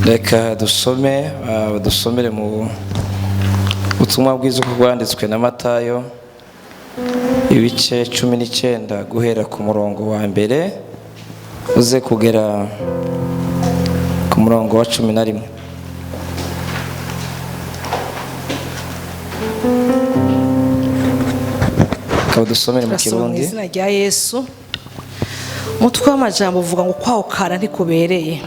Reka dusomere mu butumwa bwiza uko bwanditswe na Matayo ibice 19 guhera ku murongo wa mbere uze kugera ku murongo wa 11. Reka dusomere mu Kirundi. Izina rya Yesu. Umutwe w'amajambo uvuga ngo kwaho kara ntikubereye.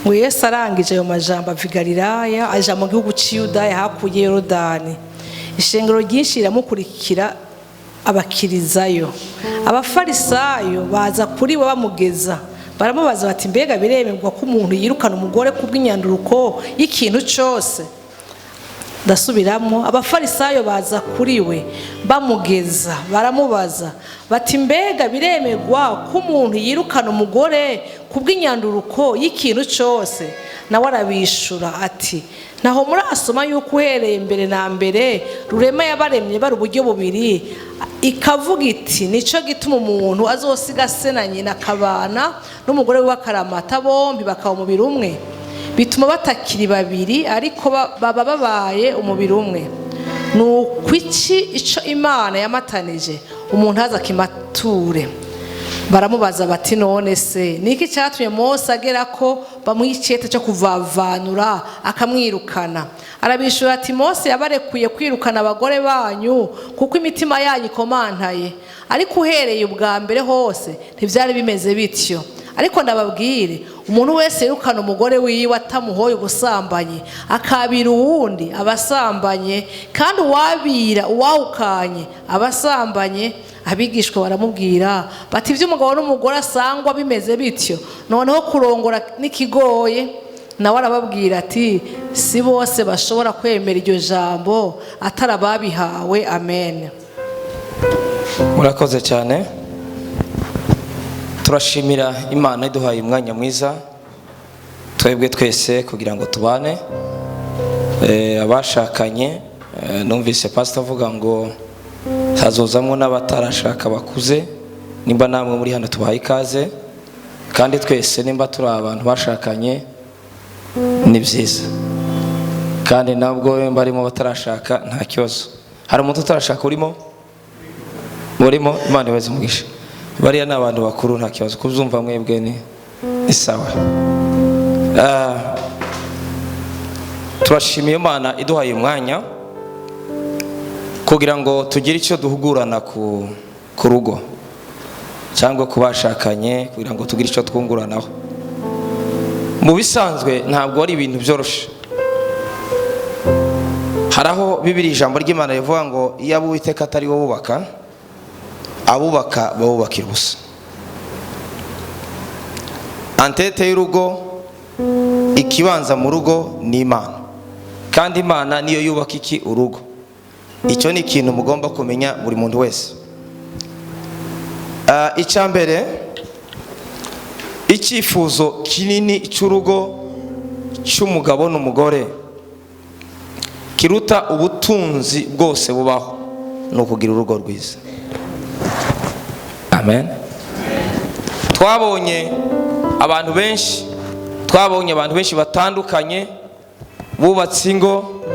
Ngo Yesu arangije ayo majambo ava i Galilaya aja mu gihugu cy'Yudaya hakurya Yorodani. Ishengero ryinshi riramukurikira abakirizayo. Abafarisayo baza kuri we bamugeza. Baramubaza bati mbega biremerwa ko umuntu yirukana umugore kubw'inyanduruko y'ikintu cyose? Ndasubiramo, abafarisayo baza kuri we bamugeza. Baramubaza bati mbega biremerwa ko umuntu yirukana umugore kubw'inyanduruko y'ikintu cyose? Nawe arabishura ati naho murasoma yuko uhereye mbere na mbere rurema yabaremye bari uburyo bubiri, ikavuga iti nico gituma umuntu azosiga se na nyina akabana n'umugore we akaramata, bombi bakaba umubiri umwe. Bituma batakiri babiri ariko baba babaye umubiri umwe. Nukwiki ico Imana yamatanije umuntu aza kimature? Baramubaza bati none se niki cyatumye Mose agera ko bamwiciyete cyo kuvavanura akamwirukana? Arabishura ati Mose yabarekuye kwirukana abagore banyu kuko imitima yanyu ikomantaye, ariko uhereye ubwa mbere hose ntivyari bimeze bityo. Ariko ndababwire, umuntu wese yirukana umugore wiwe atamuhoye ubusambanyi akabira uwundi abasambanye, kandi uwabira uwahukanye abasambanye. Abigishwa baramubwira bati ivy'umugabo n'umugore asangwa bimeze bityo, noneho kurongora nikigoye? Nawe arababwira ati si bose bashobora kwemera iryo jambo atarababihawe. Amen. Murakoze cyane. Turashimira Imana iduhaye umwanya mwiza twebwe twese kugira ngo tubane. Abashakanye, numvise pastor avuga ngo hazozamwo n'abatarashaka bakuze. Nimba namwe muri hano tubahaye ikaze, kandi twese nimba turi abantu bashakanye ni byiza, kandi nabwo barimo batarashaka nta kibazo. Hari umuntu utarashaka urimo? Imana ibaze umugisha. Bariya ni abantu bakuru, nta kibazo kubyumva mwebwe ni sawa. Turashimiye Imana iduhaye umwanya kugira ngo tugire icyo duhugurana ku rugo cyangwa ku bashakanye, kugira ngo tugire icyo twunguranaho. Mu bisanzwe ntabwo ari ibintu byoroshye. Haraho Bibiliya ijambo ry'Imana rivuga ngo iyo Uwiteka atari wo bubaka, abubaka bawubakira ubusa. Antete y'urugo, ikibanza mu rugo ni Imana, kandi Imana niyo yubaka iki? Urugo. Icyo ni ikintu mugomba kumenya buri muntu wese. Icyambere, icyifuzo kinini cy'urugo cy'umugabo n'umugore kiruta ubutunzi bwose bubaho ni ukugira urugo rwiza. Amen. Twabonye abantu benshi batandukanye bubatse ingo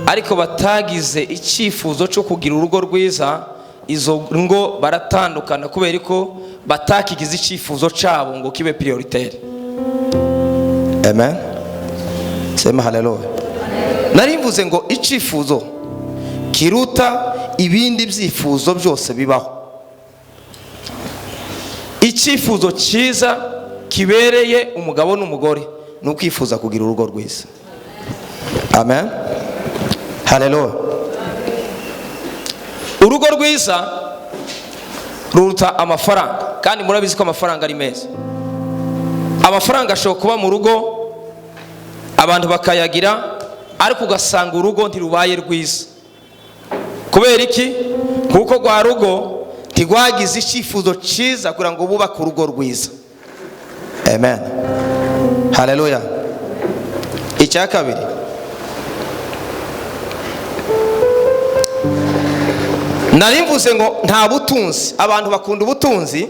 ariko batagize icyifuzo cyo kugira urugo rwiza. Izo ngo baratandukana kubera ko batakigize icyifuzo cyabo ngo kibe prioritaire. Amen. Sema haleluya. Narimvuze ngo icyifuzo kiruta ibindi byifuzo byose bibaho. Icyifuzo cyiza kibereye umugabo n'umugore ni ukwifuza kugira urugo rwiza. Amen. Haleluya. Urugo rwiza ruruta amafaranga, kandi murabizi ko amafaranga ari meza. Amafaranga ashobora kuba mu rugo abantu bakayagira, ariko ugasanga urugo ntirubaye rwiza. Kubera iki? Kuko rwa rugo ntigwagize icyifuzo cyiza kugira ngo bubake urugo rwiza. Amen. Haleluya. Icya kabiri, narimvuze ngo nta butunzi. Abantu bakunda ubutunzi,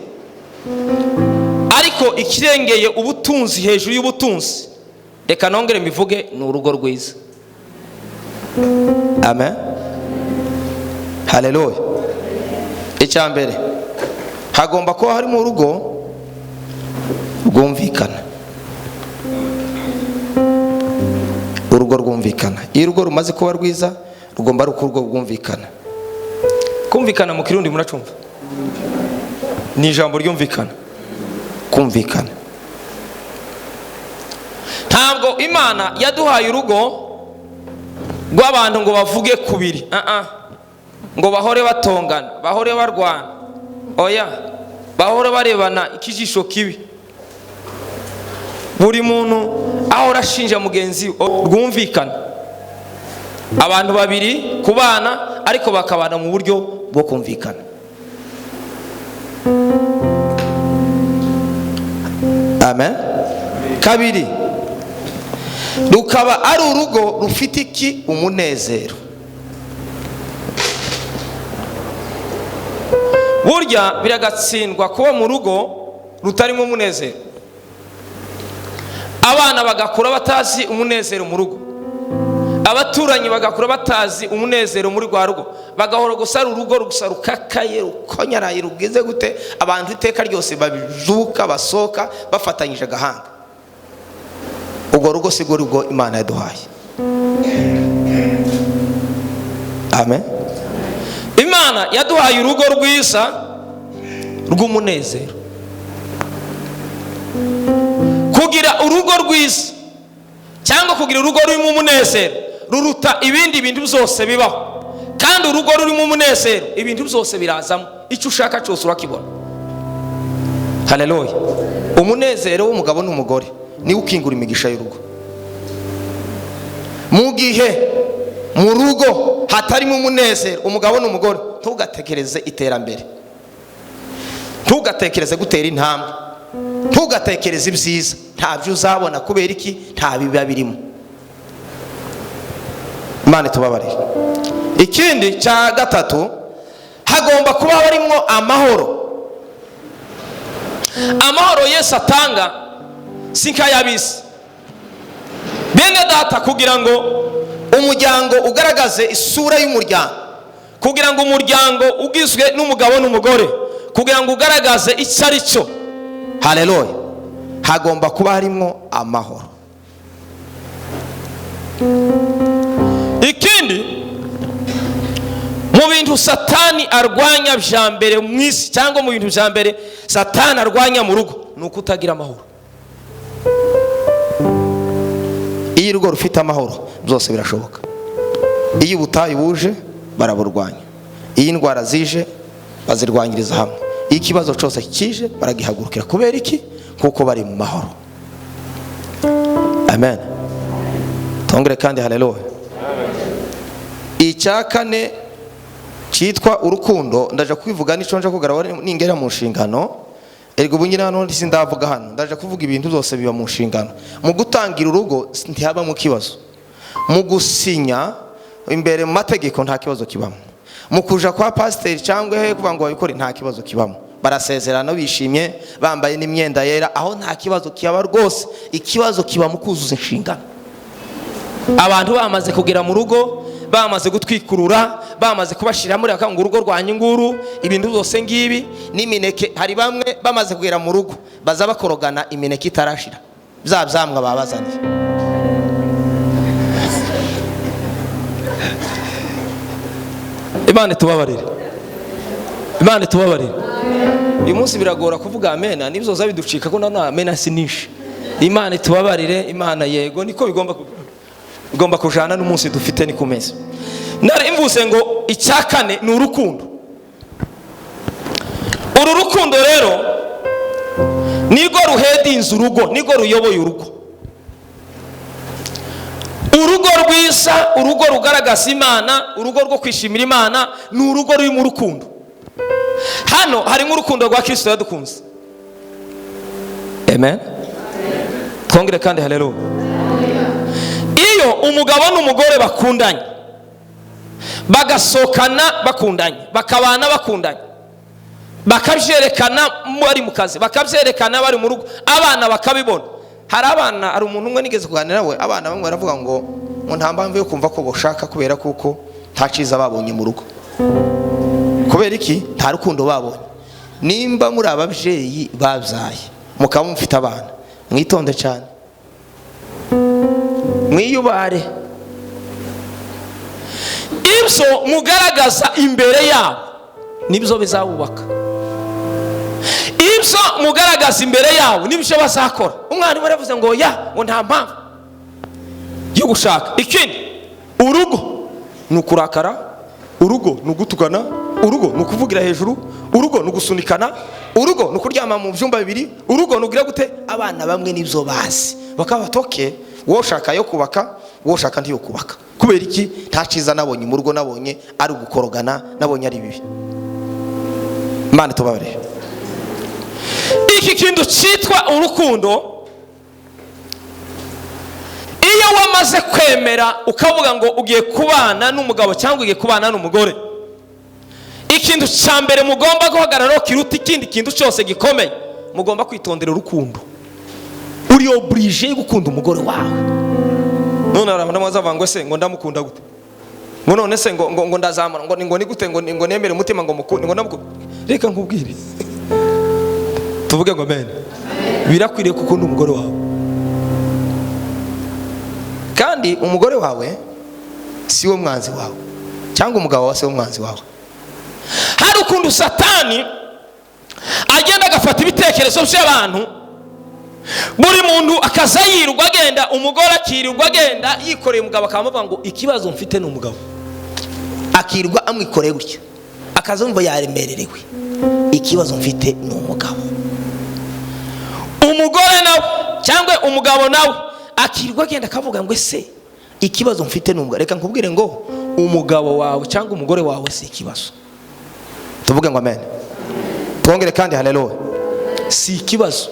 ariko ikirengeye ubutunzi hejuru y'ubutunzi reka nongere mbivuge, ni urugo rwiza. Amen, haleluya. Icya mbere, hagomba kuba harimo urugo rwumvikana. Urugo rwumvikana. Iyo urugo rumaze kuba rwiza, rugomba ari urugo rwumvikana. Kumvikana mu Kirundi muracumva? Ni ijambo ryumvikana. Kumvikana. Ntabwo Imana yaduhaye urugo rw'abantu ngo bavuge kubiri, ngo bahore batongana, bahore barwana, oya, bahore barebana ikijisho kibi, buri muntu ahora ashinja mugenzi we. Rwumvikana, abantu babiri kubana ariko bakabana mu buryo bwo kumvikana. Amen. Kabiri, rukaba ari urugo rufite iki? Umunezero. Burya biragatsindwa kuba mu rugo rutarimo umunezero. Abana bagakura batazi umunezero mu rugo, abaturanyi bagakura batazi umunezero muri rwa rugo, bagahora gusa urugo rusa rukakaye, rukonyaraye, rugize gute, abantu iteka ryose babijuka basoka bafatanyije agahanga. Ubwo rugo si rugo Imana yaduhaye. Amen. Imana yaduhaye urugo rwiza rw'umunezero. Kugira urugo rwiza cyangwa kugira urugo rurimo umunezero ruruta ibindi bintu byose bibaho. Kandi urugo rurimo umunezero ibintu byose birazamo, icyo ushaka cyose urakibona. Haleluya. Umunezero w'umugabo n'umugore ni ukingura imigisha y'urugo. Mu gihe mu rugo hatarimo umunezero, umugabo n'umugore, ntugatekereze iterambere, ntugatekereze gutera intambwe, ntugatekereze ibyiza, ntabyo uzabona. Kubera iki? Nta biba birimo. Imana tubabarire. Ikindi cya gatatu, hagomba kuba harimo amahoro. Amahoro Yesu atanga si nk'ay'abisi. Bene data, kugira ngo umuryango ugaragaze isura y'umuryango, kugira ngo umuryango ugizwe n'umugabo n'umugore, kugira ngo ugaragaze icyo ari cyo, haleluya, hagomba kuba harimo amahoro. Ikindi, mu bintu Satani arwanya bya mbere mu isi, cyangwa mu bintu bya mbere Satani arwanya mu rugo, ni ukutagira amahoro. Iyo urugo rufite amahoro byose birashoboka. Iyo ubutayu buje baraburwanya, iyo indwara zije bazirwanyiriza hamwe, iyo ikibazo cyose kije baragihagurukira. Kubera iki? Kuko bari mu mahoro. Amen. Tongere kandi haleluya. Icya kane cyitwa urukundo, ndaje kubivuga nico nje kugaragara ningera mu nshingano. Ergo bunyina hano sindavuga hano, ndaje kuvuga ibintu byose biba mu nshingano. Mu gutangira urugo ntihaba mu kibazo, mu gusinya imbere mu mategeko nta kibazo kibamo, mu kuja kwa pasiteri cyangwa he kuvuga ngo babikore nta kibazo kibamo. Barasezerana bishimye bambaye n'imyenda yera, aho nta kibazo kiyaba rwose. Ikibazo kiba mu kuzuza inshingano. Abantu bamaze kugera mu rugo, bamaze gutwikurura, bamaze kubashira muri akangu urugo rwanyu nguru, ibintu byose ngibi n'imineke. Hari bamwe bamaze kugera mu rugo baza bakorogana imineke itarashira, bya byamwa babazaniye. Imana tubabarire, Imana tubabarire. Uyu munsi biragora kuvuga amena, nibyo zabiducika ko na amena sinishe. Imana tubabarire. Imana yego niko bigomba kujana n'umunsi dufite ni kumeze. Nari mvuse ngo icya kane ni urukundo. Uru rukundo rero nirwo ruhedinze urugo, nirwo ruyoboye urugo. Urugo rwisa, urugo rugaragaza Imana, urugo rwo kwishimira Imana, ni urugo ruri mu rukundo. Hano harimo urukundo rwa Kristo yadukunze. Amen. Twongere kandi haleluya. Iyo umugabo n'umugore bakundanye, bagasokana bakundanye, bakabana bakundanye, bakabyerekana bari mu kazi, bakabyerekana bari mu rugo, abana bakabibona, hari abana, hari umuntu umwe nigeze kuganira nawe, abana bamwe baravuga ngo nta mpamvu yo kumva ko boshaka kubera kuko nta cyiza babonye mu rugo. Kubera iki? Nta rukundo babonye. Nimba muri ababyeyi babyaye mukaba mufite abana, mwitonde cyane, mwiyubare. Ibyo mugaragaza imbere yabo nibyo bizabubaka. Ibyo mugaragaza imbere yabo nibyo bazakora. Umwana baravuze ngo ngo nta mpamvu yo gushaka. Ikindi, urugo ni ukurakara, urugo ni ugutukana, urugo ni ukuvugira hejuru, urugo ni ugusunikana, urugo ni ukuryama mu byumba bibiri, urugo ni ugira gute. Abana bamwe nibyo bazi, bakaba batoke wowe ushaka yo kubaka, wowe ushaka ntiyo kubaka. Kubera iki? Nta cyiza nabonye mu rugo, nabonye ari ugukorogana, nabonye ari bibi. Imana tubabarire. Iki kintu cyitwa urukundo, iyo wamaze kwemera ukavuga ngo ugiye kubana n'umugabo cyangwa ugiye kubana n'umugore, ikintu cya mbere mugomba guhagararaho kiruta ikindi kintu cyose gikomeye, mugomba kwitondera urukundo. Uri oblige yo gukunda umugore wawe. None abantu bazavuga ngo se ngo ndamukunda gute, ngo none se ngo ndazamara ngo ni gute, ngo nemere umutima ngo mukunde, ngo ndamukunda. Reka nkubwire, tuvuge ngo amen. Birakwiriye gukunda umugore wawe, kandi umugore wawe si we mwanzi wawe, cyangwa umugabo wawe si we mwanzi wawe. Hari ukuntu Satani agenda agafata ibitekerezo by'abantu, buri muntu akaza yirirwa agenda, umugore akirirwa agenda yikoreye umugabo, akamuvuga ngo ikibazo mfite ni umugabo, akirirwa amwikoreye gutya, akaza yumva yaremererewe, ikibazo mfite ni umugabo. Umugore nawe cyangwa umugabo nawe akirirwa agenda akavuga ngo ese ikibazo mfite ni umugabo. Reka nkubwire ngo umugabo wawe cyangwa umugore wawe si ikibazo. Tuvuge ngo amen, twongere kandi haleluya. Si ikibazo.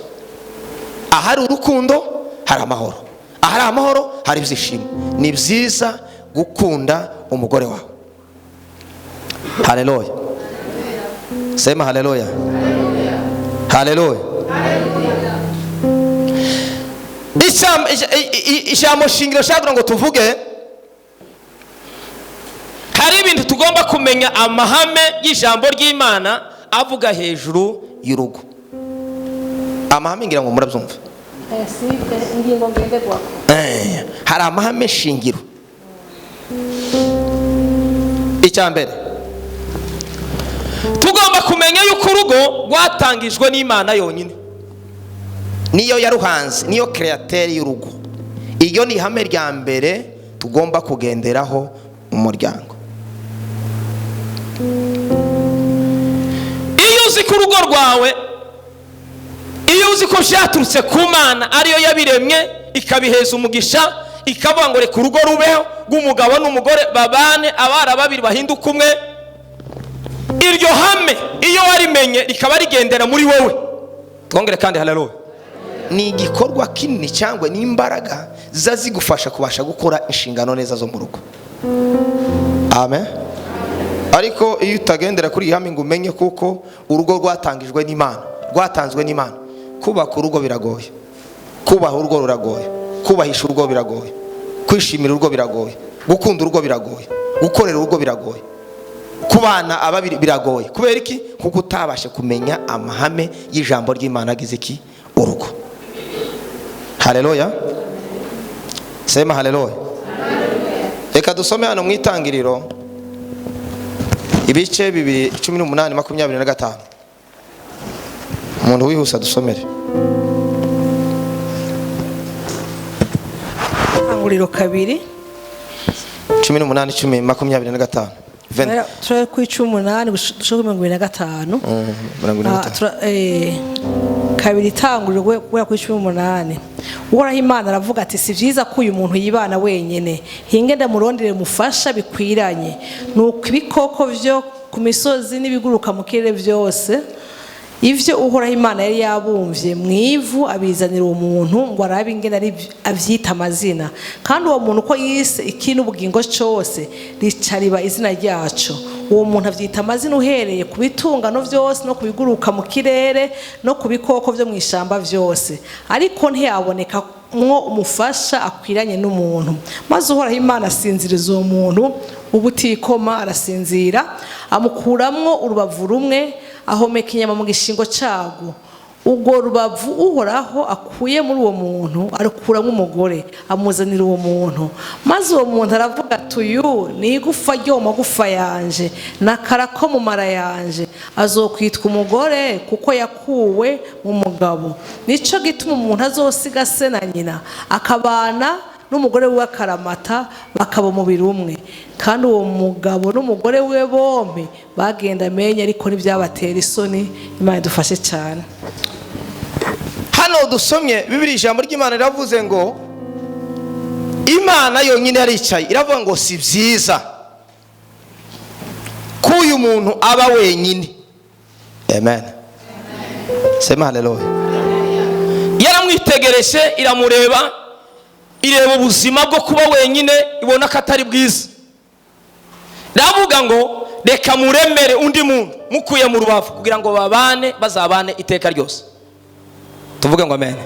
Ahari urukundo hari amahoro, ahari amahoro hari ibyishimo. Ni byiza gukunda umugore wawe. Haleluya, sema haleluya, haleluya. Ijambo shingiro shagira ngo tuvuge, hari ibintu tugomba kumenya, amahame y'ijambo ry'Imana avuga hejuru y'urugo. Amahame ngira ngo murabyumva. Hari amahame shingiro. Icya mbere, tugomba kumenya yuko urugo rwatangijwe n'Imana yonyine, niyo yaruhanze, niyo créateur y'urugo. Iyo ni ihame rya mbere tugomba kugenderaho umuryango. Iyo uzi ko urugo rwawe, iyo uzi ko byaturutse ku Mana ariyo yabiremye ikabiheza umugisha, ikavuga ngo reka urugo rubeho rw'umugabo n'umugore babane, abara babiri bahinduka umwe, iryo hame iyo warimenye rikaba rigendera muri wowe, twongere kandi haleluya, ni igikorwa kinini cyangwa ni imbaraga zazigufasha kubasha gukora inshingano neza zo mu rugo. Amen. Ariko iyo utagendera kuri ihame ngo umenye kuko urugo rwatangijwe n'Imana, rwatanzwe n'Imana, kubaka urugo biragoye, kubaha urugo ruragoye, kubahisha urugo biragoye, kwishimira urugo biragoye, gukunda urugo biragoye, gukorera urugo biragoye, kubana ababiri biragoye. Kubera iki? Kuko utabashe kumenya amahame y'ijambo ry'Imana agize iki urugo. Haleluya, sema haleluya. Reka dusome hano mu Itangiriro ibice 2:18-25. Umuntu wihusa dusomere. Itangiriro 2:18-25. Turi ku 18 gushika 25. Kabiri Itangiriro guhera ku 18. Uhoraho Imana aravuga ati si byiza ko uyu muntu yibana wenyine, hinge ndamurondere mufasha bikwiranye. Nuko ibikoko byo ku misozi n'ibiguruka mu kirere byose, ivyo Uhoraho Imana yari yabumvye mu ivu, abizanira uwo muntu ngo arabe ingene ari avyita amazina. Kandi uwo muntu ko yise ikintu ubugingo cyose rica riba izina ryaco. uwo muntu avyita amazina uhereye ku bitungano vyose no kubiguruka mu kirere no ku bikoko vyo mw'ishamba vyose, ariko ntiyaboneka mwo umufasha akwiranye n'umuntu. Maze uhoraho Imana asinziriza uwo muntu ubutikoma, arasinzira amukuramwo urubavu rumwe, ahomeka inyama mu gishingo carwo. Ubwo rubavu uhoraho akuye muri uwo muntu arukuramwo umugore, amuzanira uwo muntu. Maze uwo muntu aravuga ati uyu ni igufa ryo mu magufa yanje n'akara ko mu mara yanje, azokwitwa umugore kuko yakuwe mu mugabo. Nico gituma umuntu azosiga se na nyina akabana n'umugore we akaramata, bakaba umubiri umwe. Kandi uwo mugabo n'umugore we bombi bagenda Menya, ariko ntibyabatera isoni. Imana idufashe cyane. Hano dusomye Bibiliya, ijambo ry'Imana riravuze ngo Imana yonyine yaricaye iravuga ngo si byiza ko uyu muntu aba wenyine. Amen. Sema haleluya. Yaramwitegereje, iramureba, ireba ubuzima bwo kuba wenyine, ibona ko atari bwiza. Ravuga ngo reka muremere undi muntu mukuye mu rubavu kugira ngo babane, bazabane iteka ryose. Tuvuge ngo amen.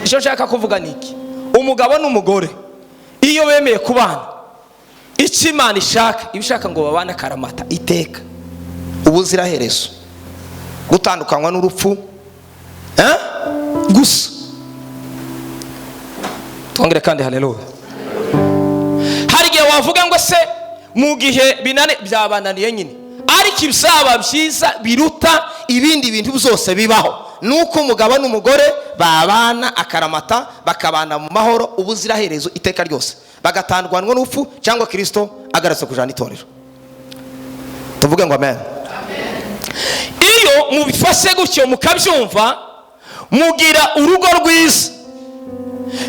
Icyo nshaka kuvuga niki, umugabo n'umugore iyo bemeye kubana, icyo Imana ishaka ibishaka ngo babane akaramata iteka, ubuziraherezo, gutandukanywa n'urupfu gusa. Twongere kandi haleluya. Hari igihe wavuga ngo se mu gihe binane byabananiye nyine, ariko ibisaba byiza biruta ibindi bintu byose bibaho nuko umugabo n'umugore babana akaramata, bakabana mu mahoro ubuziraherezo iteka ryose, bagatandukanywa n'urupfu cyangwa Kristo agarutse kujana itorero. Tuvuge ngo amen. Iyo mubifashe gutyo mukabyumva, mugira urugo rwiza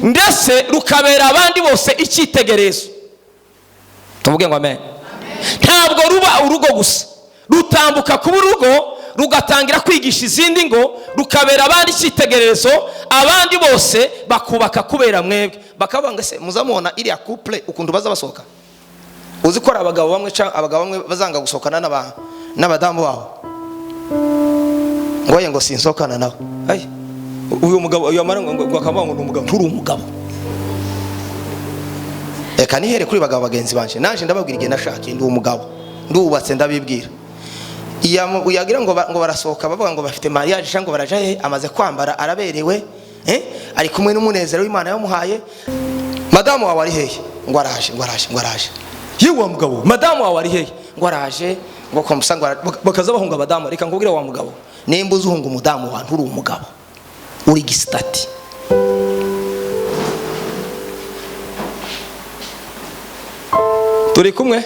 ndetse rukabera abandi bose icyitegererezo. Tuvuge ngo amen. Ntabwo ruba urugo gusa, rutambuka kuba urugo rugatangira kwigisha izindi ngo, rukabera abandi icyitegererezo, abandi bose bakubaka kubera mwebwe. Bakavuga ngo se muzamubona iriya couple ukuntu baza basohoka, uzi ko abagabo bamwe bazanga gusohokana n'abadamu babo, ngoye ngo sinsohokana nawe. Ay, uyu mugabo yamara ngo akavuga ngo umugabo nturi umugabo. Eka nihere kuri bagabo bagenzi banje, naje ndababwira igihe nashakiye ndi umugabo, ndubatse ndabibwira. Uyagira ngo barasohoka bavuga ngo bafite mariage cyangwa baraje amaze kwambara araberewe, ari kumwe n'umunezero w'Imana yamuhaye. Madamu wawe ari hehe? Ngo araje. Yewe mugabo, madamu wawe ari hehe? Ngo araje. Ngo komusanga bakaza bahunga abadamu. Reka ngubwire wa mugabo, nimba uzunga umudamu wa nturi umugabo, uri gisitati. Turi kumwe?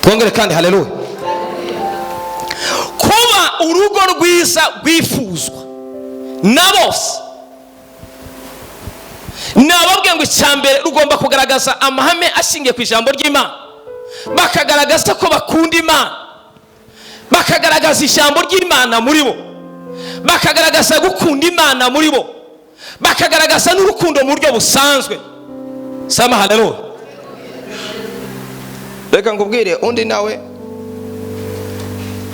Twongere kandi haleluya. Kuba urugo rwiza rwifuzwa na bose, nababwiye ngo icyambere rugomba kugaragaza amahame ashingiye ku ijambo ry'Imana, bakagaragaza ko bakunda Imana, bakagaragaza ijambo ry'Imana muri bo, bakagaragaza gukunda Imana muri bo, bakagaragaza n'urukundo mu buryo busanzwe. Sama haleluya. Reka ngubwire undi nawe,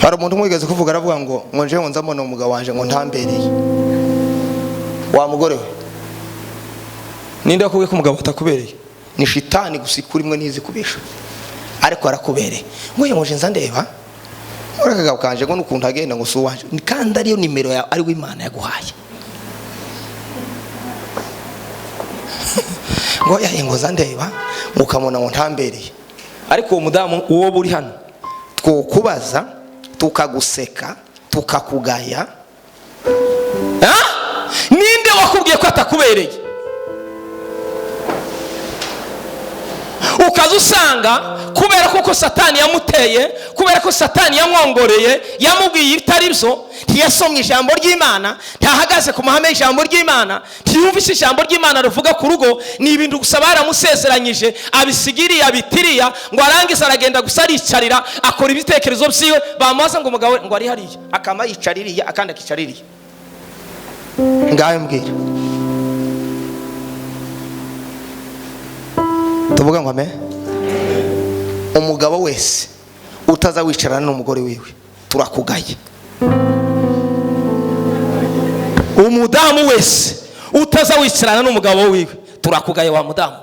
hari umuntu mwigeze kuvuga aravuga ngo nje ngo nzamona umugabo wanje ngo ntambereye. Wa mugore we, ninde akubwiye ko umugabo atakubereye? Ni shitani gusa kuri mwe ntizi kubisha, ariko arakubereye. Ngoye nje nza ndeba urakagabo kanje ngo nukuntu agenda ngo suwanje, kandi ariyo nimero ya ari w'Imana yaguhaye. Ngoye ngo nza ndeba mukamona ngo ntambereye, ariko uwo mudamu uwo buri hano twokubaza tukaguseka tukakugaya. Ninde wakubwiye ko atakubereye? Ukaza usanga kubera ko Satani yamuteye, kubera ko Satani yamwongoreye, yamubwiye ibitari byo, ntiyasomye ijambo ry'Imana, ntahagaze ku mahame y'ijambo ry'Imana, ntiyumvise ijambo ry'Imana ruvuga ku rugo. Ni ibintu gusa baramusezeranyije, abisigiriye abitiriya, ngo arangiza aragenda gusa aricarira akora ibitekerezo byiwe. Bamubaza ngo umugabo ngo ari hariya, akama yicaririye akandi akicaririye. Ngaye mbwira, tuvuga ngo amen. Umugabo wese utaza wicarana n'umugore wiwe turakugaye. Umudamu wese utaza wicarana n'umugabo wiwe turakugaye wa mudamu.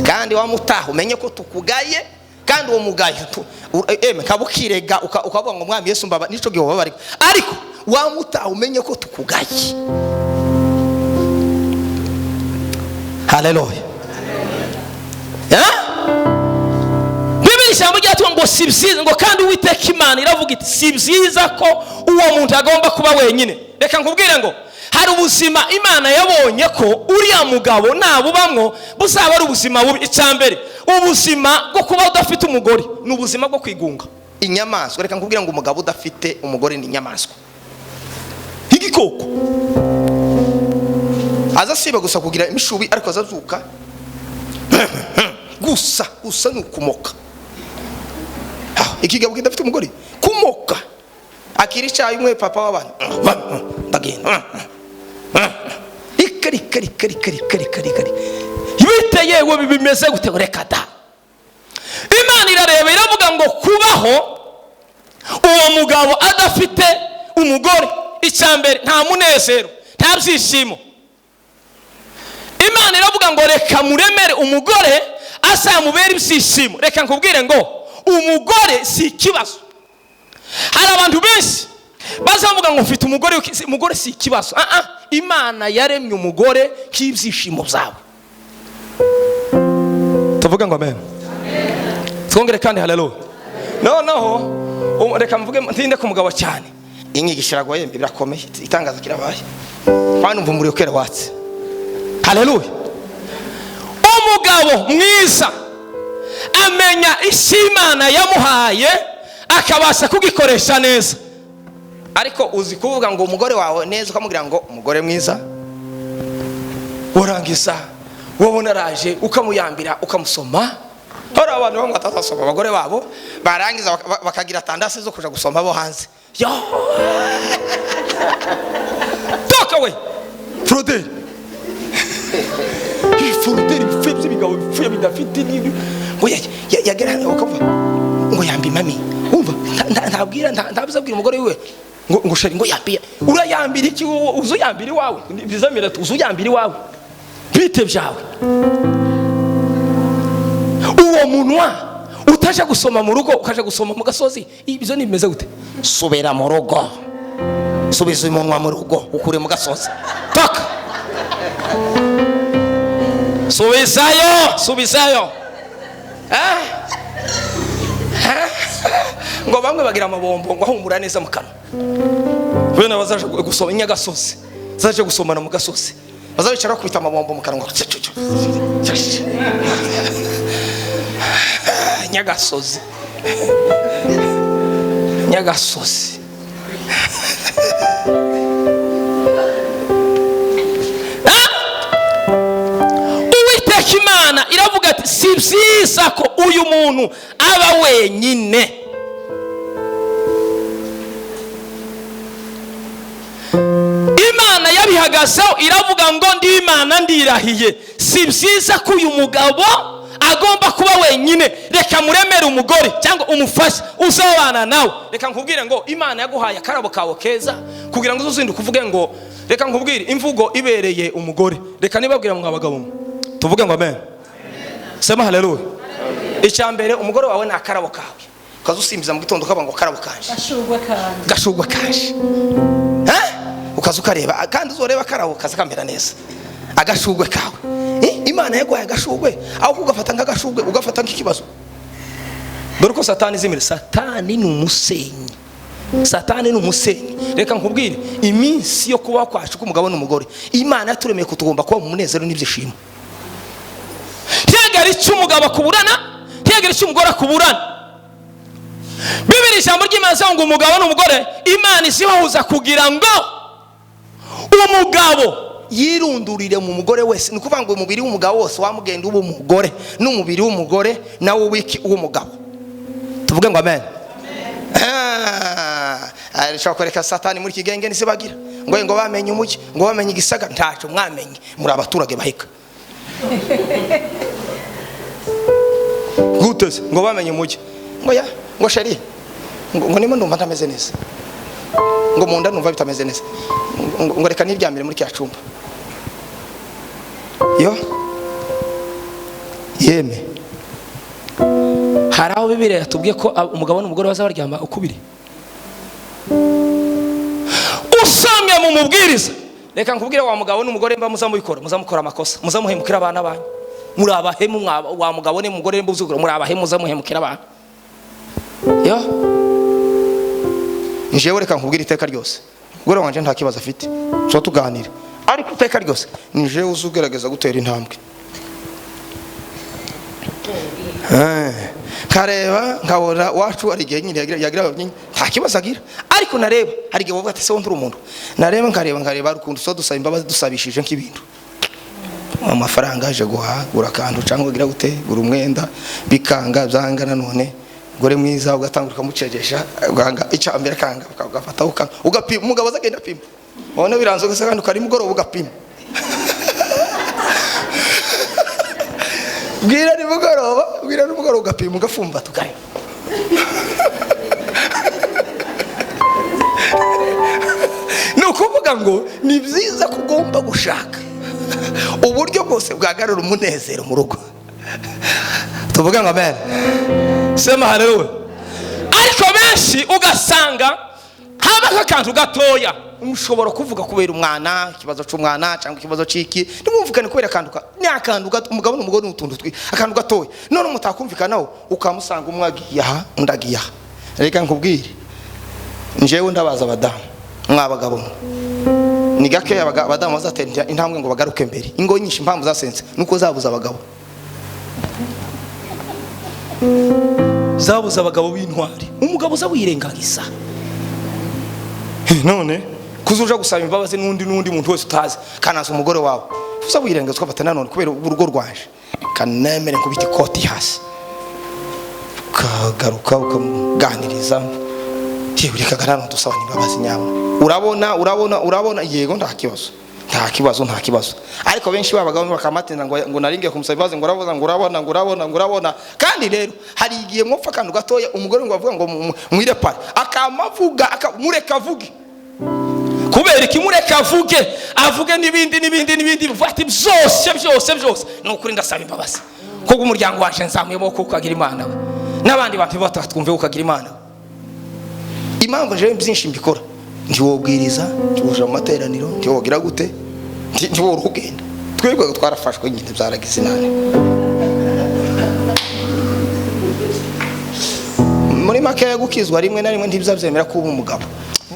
Kandi wa mutaha umenye ko tukugaye, kandi uwo mugaye kabukirega ukavuga ngo mwami Yesu mbaba nico gihe wabari, ariko wa mutaha umenye ko tukugaye. Haleluya. Bibiri ijambo ryatwa ngo si byiza, ngo kandi Uwiteka Imana iravuga iti si byiza ko uwo muntu agomba kuba wenyine. Reka nkubwire ngo hari ubuzima Imana yabonye ko uriya mugabo nabubamwo buzaba ari ubuzima bubi. Icyambere ubuzima bwo kuba udafite umugore ni ubuzima bwo kwigunga inyamaswa. Reka nkubwire ngo umugabo udafite umugore ni inyamaswa, igikoko. Aza siba gusa kugira imishubi ariko azazuka gusa nukumoka. Ikigabo kidafite umugore kumoka akiri cyayi umwe papa w'abantu ndagenda ikari yite yewe bimeze gute. Reka da, Imana irareba iravuga ngo kubaho uwo mugabo adafite umugore, icyambere nta munezero, nta byishimo. Imana iravuga ngo reka muremere umugore azamubera ibyishimo. Reka nkubwire ngo umugore si ikibazo. Hari abantu benshi bazavuga ngo mfite umugore, umugore si ikibazo. Imana yaremye umugore k'ibyishimo byawe. Tuvuga ngo amen. Twongere kandi haleluya. Noneho reka mvuge ntinde ku mugabo cyane. Inyigisho Rwawe birakomeye, itangaza kirabaye. Kandi umva muri ukere watse. Haleluya. Umugabo mwiza amenya Imana yamuhaye akabasha kugikoresha neza. Ariko uzi kuvuga ngo umugore wawe neza ukamubwira ngo umugore mwiza, urangiza wabona araje ukamuyambira ukamusoma. Hari abantu bamwe batasoma abagore babo barangiza bakagira tandase zo kuja gusoma bo hanze. Yo toka we Frodel bifebye bigabo bifuye bidafite n'ibyo ngo yagerana ukavuga ngo yambi mami umva ntabwira ntabuzabwira umugore wiwe ngo shari ngo yambiye urayambira iki uzuyambira wawe bizamira uzuyambira wawe bite byawe. Uwo munwa utaje gusoma mu rugo ukaje gusoma mu gasozi, ibyo nimeze gute? Subira mu rugo, subiza umunwa mu rugo ukure mu gasozi. Toka subizayo. Ngo bamwe bagira amabombo ngo ahumura neza mu kanwa. Bene bazaje gusoma inyagasozi, zaje gusomana mu gasozi, bazabicara kubita amabombo mu kanwa. Nyagasozi Uwiteka Imana iravuga ati si byiza ko uyu muntu aba wenyine. Imana yabihagazeho iravuga ngo ndi Imana ndirahiye, si byiza ko uyu mugabo agomba kuba wenyine. Reka muremere umugore cyangwa umufashe uzabana nawe. Reka nkubwire ngo Imana yaguhaye akarabo kawe keza kugira ngo uzuzinduke uvuge ngo reka nkubwire imvugo ibereye umugore. Reka nibabwira mwa bagabo tuvuge ngo amen. Sema haleluya. Icyambere umugore wawe na akarabo kawe ukazusimbiza mu gitondo ukaba ngo karabo kanje gashugwe kanje ukazukareba kandi uzoreba karabo kazakamera neza agashugwe kawe. Imana yaguhaye agashugwe aho kugafata nk'agashugwe ugafata nk'ikibazo. Dore ko Satani zimira. Satani ni umusenyi. Reka nkubwire iminsi yo kuba kwacu k'umugabo n'umugore Imana yaturemeye kutugomba kuba mu munezero n'ibyishimo. Ntiyagera icyo umugabo akuburana, ntiyagera icyo umugore akuburana. Bibiri ijambo ry'Imana ngo umugabo n'umugore Imana isibahuza kugira ngo umugabo yirundurire mu mugore wese. Ni ukuvuga ngo umubiri w'umugabo wose wamugenda uba umugore n'umubiri w'umugore nawo wiki uw'umugabo. Tuvuge ngo amen. Arashaka kwereka Satani muri kigenge nisibagira ngo bamenye umugi ngo bamenye igisaga ntaco mwamenye muri abaturage baheka. guteze ngo bamenye umujyi ngo ya ngo sheri ngo nimo ndumva ntameze neza ngo munda numva bitameze neza ngo reka niryamire muri cya cumba yo yeme haraho Bibiliya yatubwiye ko umugabo n'umugore bazabaryama ukubiri. Usamye mu mubwiriza, reka nkubwire wa mugabo n'umugore mba muzamubikora, muzamukora amakosa, muzamuhemukira abana banyu, muri abahemu wa mugabo n'umugore mbuzugura, muri abahemu muzamuhemukira abana. Yo njewe reka nkubwire iteka ryose, gore wanje nta kibazo afite, so tuganira, ariko iteka ryose njewe uzugerageza gutera intambwe. Kareba nkabona wacu ari gihe nyine yagira nta kibazo agira, ariko nareba hari gihe bavuga ati se wondura umuntu, nareba nkareba Rukundo so dusaba imbabazi dusabishije nk'ibintu amafaranga aje guha urakandu cyangwa ugira gute gura umwenda bikanga byangana none gore mwiza ugatanguruka mucegesha uganga icyambere kanga ugafata ugapima umugabo azagenda pima ubone biranzo gasa kandi ukari mugoro ugapima bwira nimugoroba ugapima ugafumba tukari nukuvuga ngo ni byiza kugomba gushaka uburyo bwose bwagarura umunezero mu rugo. Tuvuga ngo amen, sema haleluya. Ariko benshi ugasanga haba nk'akantu gatoya umushobora kuvuga kubera umwana, ikibazo cy'umwana cyangwa ikibazo cy'iki, nimumvikane kubera akantu gato umugabo n'umugore n'utuntu twi akantu gatoya, none mutakumvikanaho ukamusanga umwagiye aha undagiye aha. Reka nkubwire njewe ndabaza abadamu mwabagabo ni gake abadamu bazatenda intambwe ngo bagaruke mbere, ingo nyinshi impamvu zasenze nuko zabuza abagabo, zabuza abagabo b'intwari, umugabo za wirengagiza none kuzuja gusaba imbabazi n'undi muntu wese utazi kanaza umugore wawe uza wirengaza ukafata nanone kubera urugo rwaje kanemere kubita ikoti hasi kagaruka ukamuganiriza ureka kanano dusaba imbabazi nyawe. Urabona yego nta kibazo, ariko benshi babagabo bakamatinda ngo naringiye kumusaba imbabazi ngo urabona kandi rero hari igihe mwopfa kantu gatoya umugore ngo avuga ngo mwirepare akamavuga akamureka avuge kubera ikimureka avuge n'ibindi bifati byose nukuri ndasaba imbabazi kuko umuryango waje nzamuyemo kuko agira Imana n'abandi bantu batatwumve ukagira Imana. Impamvu je byinshi mbikora ntiwobwiriza tuje mu materaniro ntiwogira gute ntiworugenda twebwe twarafashwe nyine byaragize nane muri make yagukizwa rimwe na rimwe ntibizabyemera kuba umugabo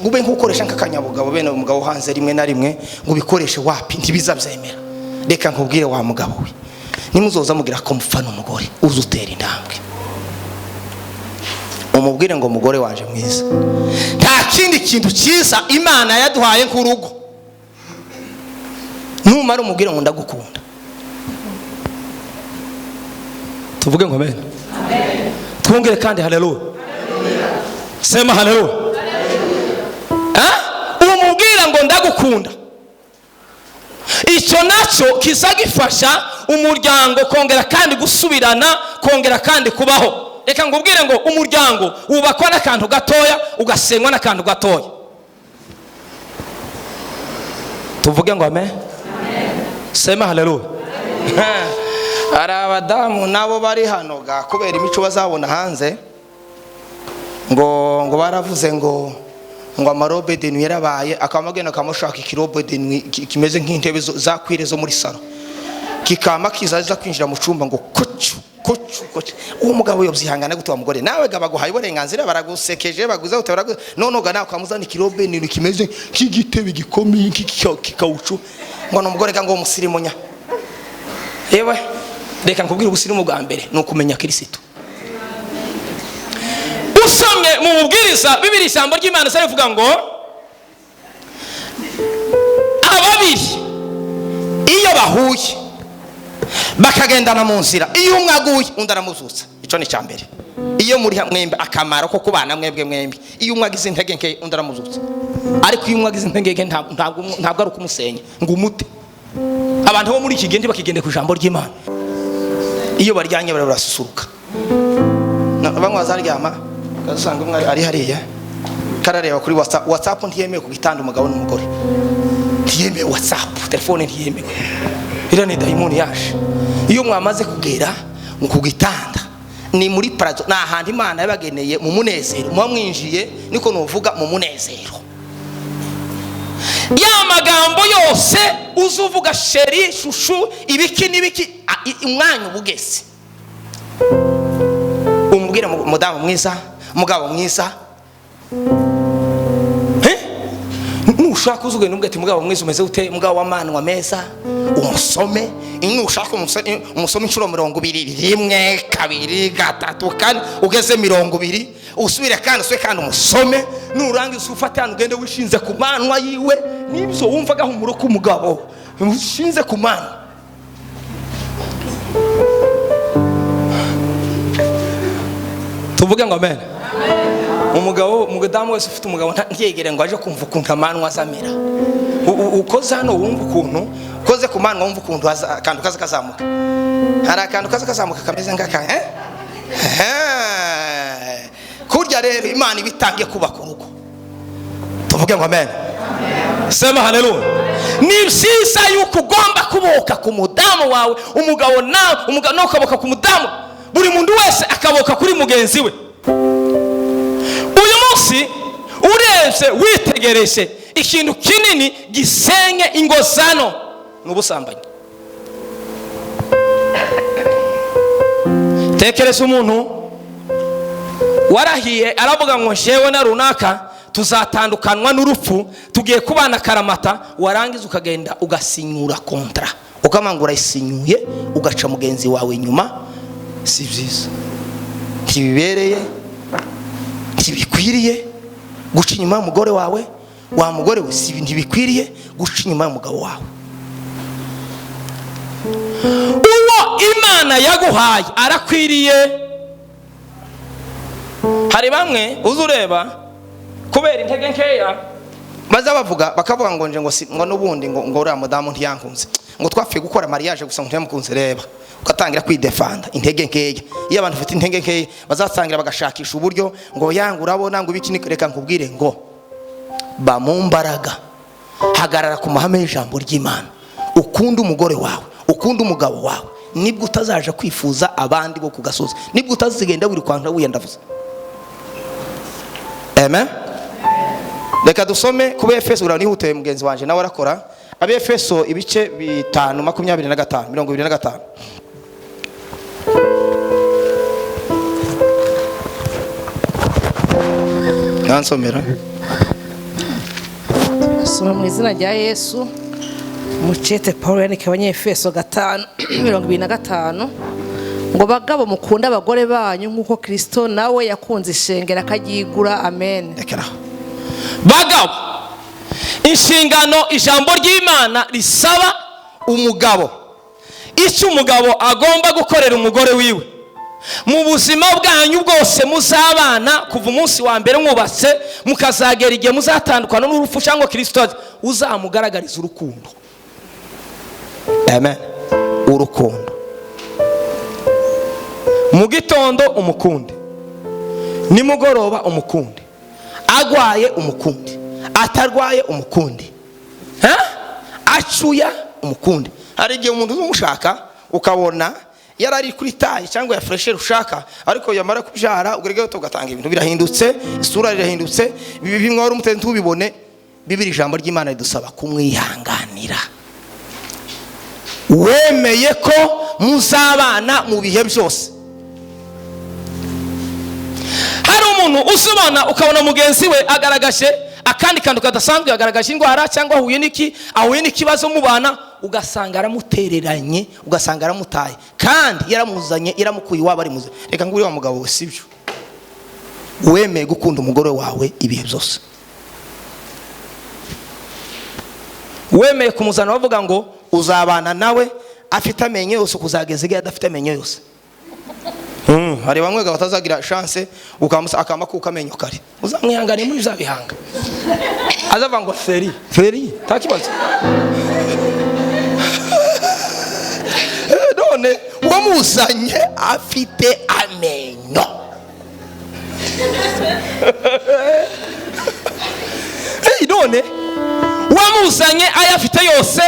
gube nkukoresha nk'akanyabugabo bene umugabo hanze rimwe na rimwe ngo bikoreshe wapi ntibizabyemera. Reka nkubwire wa mugabo we nimuzoza mugira ko mufana umugore uzutera intambwe umubwire ngo umugore wanje mwiza nta kindi kintu cyiza Imana yaduhaye nk'urugo, numara umubwire ngo ndagukunda. Tuvuge ngo amen, twongere kandi haleluya, sema haleluya. Umubwire ngo ndagukunda, icyo nacyo kizagifasha umuryango kongera kandi gusubirana, kongera kandi kubaho. Reka ngubwire ngo umuryango wubakwa n'akantu gatoya ugasenywa n'akantu gatoya. Tuvuge ngo amen, sema haleluya. Ari abadamu nabo bari hano ga kubera imico bazabona hanze ngo baravuze ngo amarobe de nuit yarabaye akamagenda kamushaka ikirobe de nuit kimeze nk'intebe zakwire zo muri salo kikama kizaza kwinjira mu cyumba ngo kocu uwo mugabo yobyihangana gute wa mugore nawe gabaguhaye uburenganzira baragusekeje baguze utaraguze none ga nawe kamuzana ikirobe ni kimeze nk'igitebe gikomeye kikawucu ngo n'umugore ngo umusirimunya. Yewe reka nkubwire ubusirimu bwa mbere no kumenya Kristo. Usomye mu mubwiriza Bibiliya ijambo ry'Imana rivuga ngo ababiri iyo bahuye bakagendana mu nzira iyo umwe aguye undi aramuzutsa, icyo ni cyambere. Iyo muri mwembe akamaro ko kubana mwembi iyo umwe agize intege nke undi aramuzutsa, ariko iyo umwe agize intege nke ntabwo ari ukumusenya ngo umute. Abantu bo muri iki gihe bakigende ku ijambo ry'Imana iyo baryanye barasusuruka bamwe bazaryama ugasanga umwe ari hariya karareba kuri WhatsApp ntiyemewe kugitanda umugabo n'umugore, ntiyemewe WhatsApp, telefone ntiyemewe. Ira ni daimoni yaje. Iyo mwamaze kugera mu kugitanda ni muri Paradiso, na handi Imana yabageneye mu munezero, muba mwinjiye niko nuvuga mu munezero. Ya magambo yose uzuvuga sheri, shushu, ibiki nibiki, umwanya ubugese. Umubwira mudamu mwiza, mugabo mwiza. Nushaka uzugenda umubwira ati mugabo mwiza umeze ute, mugabo w'amanwa meza, umusome. Nushaka umusome inshuro 20, 1, 2, 3, kandi ugeze 20, usubire kandi uswe kandi umusome. Nurangiza ufatana ugende wishinze ku manwa yiwe, nibyo wumvaga humuro ku mugabo ushinze ku manwa. Tuvuge ngo amen. Umugabo mudamu wese ufite umugabo ntiyegere ngo aje kumva ukuntu amanwa azamera. Ukoze hano wumva ukuntu ukoze ku manwa wumva ukuntu akantu kaza kazamuka. Hari akantu kaza kazamuka kameze ngaka kurya rero Imana ibitangiye kubaka urugo. Tuvuge ngo amen. Sema haleluya. Ni byiza yuko ugomba kuboka ku mudamu wawe, umugabo nawe ukaboka ku mudamu, buri muntu wese akaboka kuri mugenzi we. Uyu munsi urebye witegereje ikintu kinini gisenye ingozano n'ubusambanyi. Tekereza umuntu warahiye aravuga ngo jewe na runaka tuzatandukanwa n'urupfu, tugiye kubana karamata, warangiza ukagenda ugasinyura kontra, ukamangura isinyuye ugaca mugenzi wawe nyuma. Si byiza, ntibibereye, ntibikwiriye guca inyuma y'umugore wawe. Wa mugore we si ntibikwiriye guca inyuma y'umugabo wawe. Uwo Imana yaguhaye arakwiriye. Hari bamwe uzureba kubera intege nkeya baza bavuga bakavuga ngo nje ngo nubundi ngo uriya mudamu ntiyankunze, ngo twapfuye gukora mariage gusa ngo ntiyamukunze. Reba ugatangira kwidefanda intege nkeya. Iyo abantu bafite intege nkeya bazatangira bagashakisha uburyo ngo yanga urabona ngo ibiki. Reka nkubwire ngo ba mu mbaraga, hagarara ku mahame y'ijambo ry'Imana, ukunda umugore wawe, ukunda umugabo wawe, nibwo utazaje kwifuza abandi bo kugasoza, nibwo utazigenda wirukanga wiyandavuza. Amen. Reka dusome ku Efeso, uranihuteye mugenzi wanje nawe arakora. Efeso ibice 5:25. Nansomera. Soma mu izina rya Yesu. Mucete Paulo yandikiye Abanyefeso 5:25 ngo bagabo mukunda abagore banyu nkuko Kristo nawe yakunze ishengera akagigura. Amen. Bagabo, inshingano ijambo ry'Imana risaba umugabo, icyo umugabo agomba gukorera umugore wiwe mu buzima bwanyu bwose muzabana, kuva umunsi wa mbere mwubatse mukazagera igihe muzatandukana n'urupfu cyangwa Kristo uzamugaragariza urukundo. Amen. Urukundo. Mu gitondo umukunde, nimugoroba umukunde, agwaye umukunde, atarwaye umukunde, acuya umukunde. Hari igihe umuntu uzumushaka ukabona yarari kuri tayi cyangwa ya fresher ushaka, ariko yamara kubyara ugerege ugatanga ibintu birahindutse, isura irahindutse, bimwe wari umutende tubibone. Bibiri ijambo ry'Imana ridusaba kumwihanganira. Wemeye ko muzabana mu bihe byose. Hari umuntu usubana ukabona mugenzi we agaragaje akandi kantu kadasanzwe, agaragaje indwara cyangwa ahuye n'ikibazo mu bana, ugasanga aramutereranye, ugasanga aramutaye, kandi yaramuzanye yaramukuye iwabo ari muze. Reka nguri wa mugabo we sibyo. Wemeye gukunda umugore wawe ibihe byose. Wemeye kumuzana bavuga ngo uzabana nawe afite amenyo yose kuzageza igihe adafite amenyo yose. Hari bamwe batazagira chance ukamusa akamakuka amenyo kare, uzamwihangane muri zabihanga. Azava ngo feri takibazo. None wamuzanye afite amenyo amenyo. None wamuzanye ayafite yose,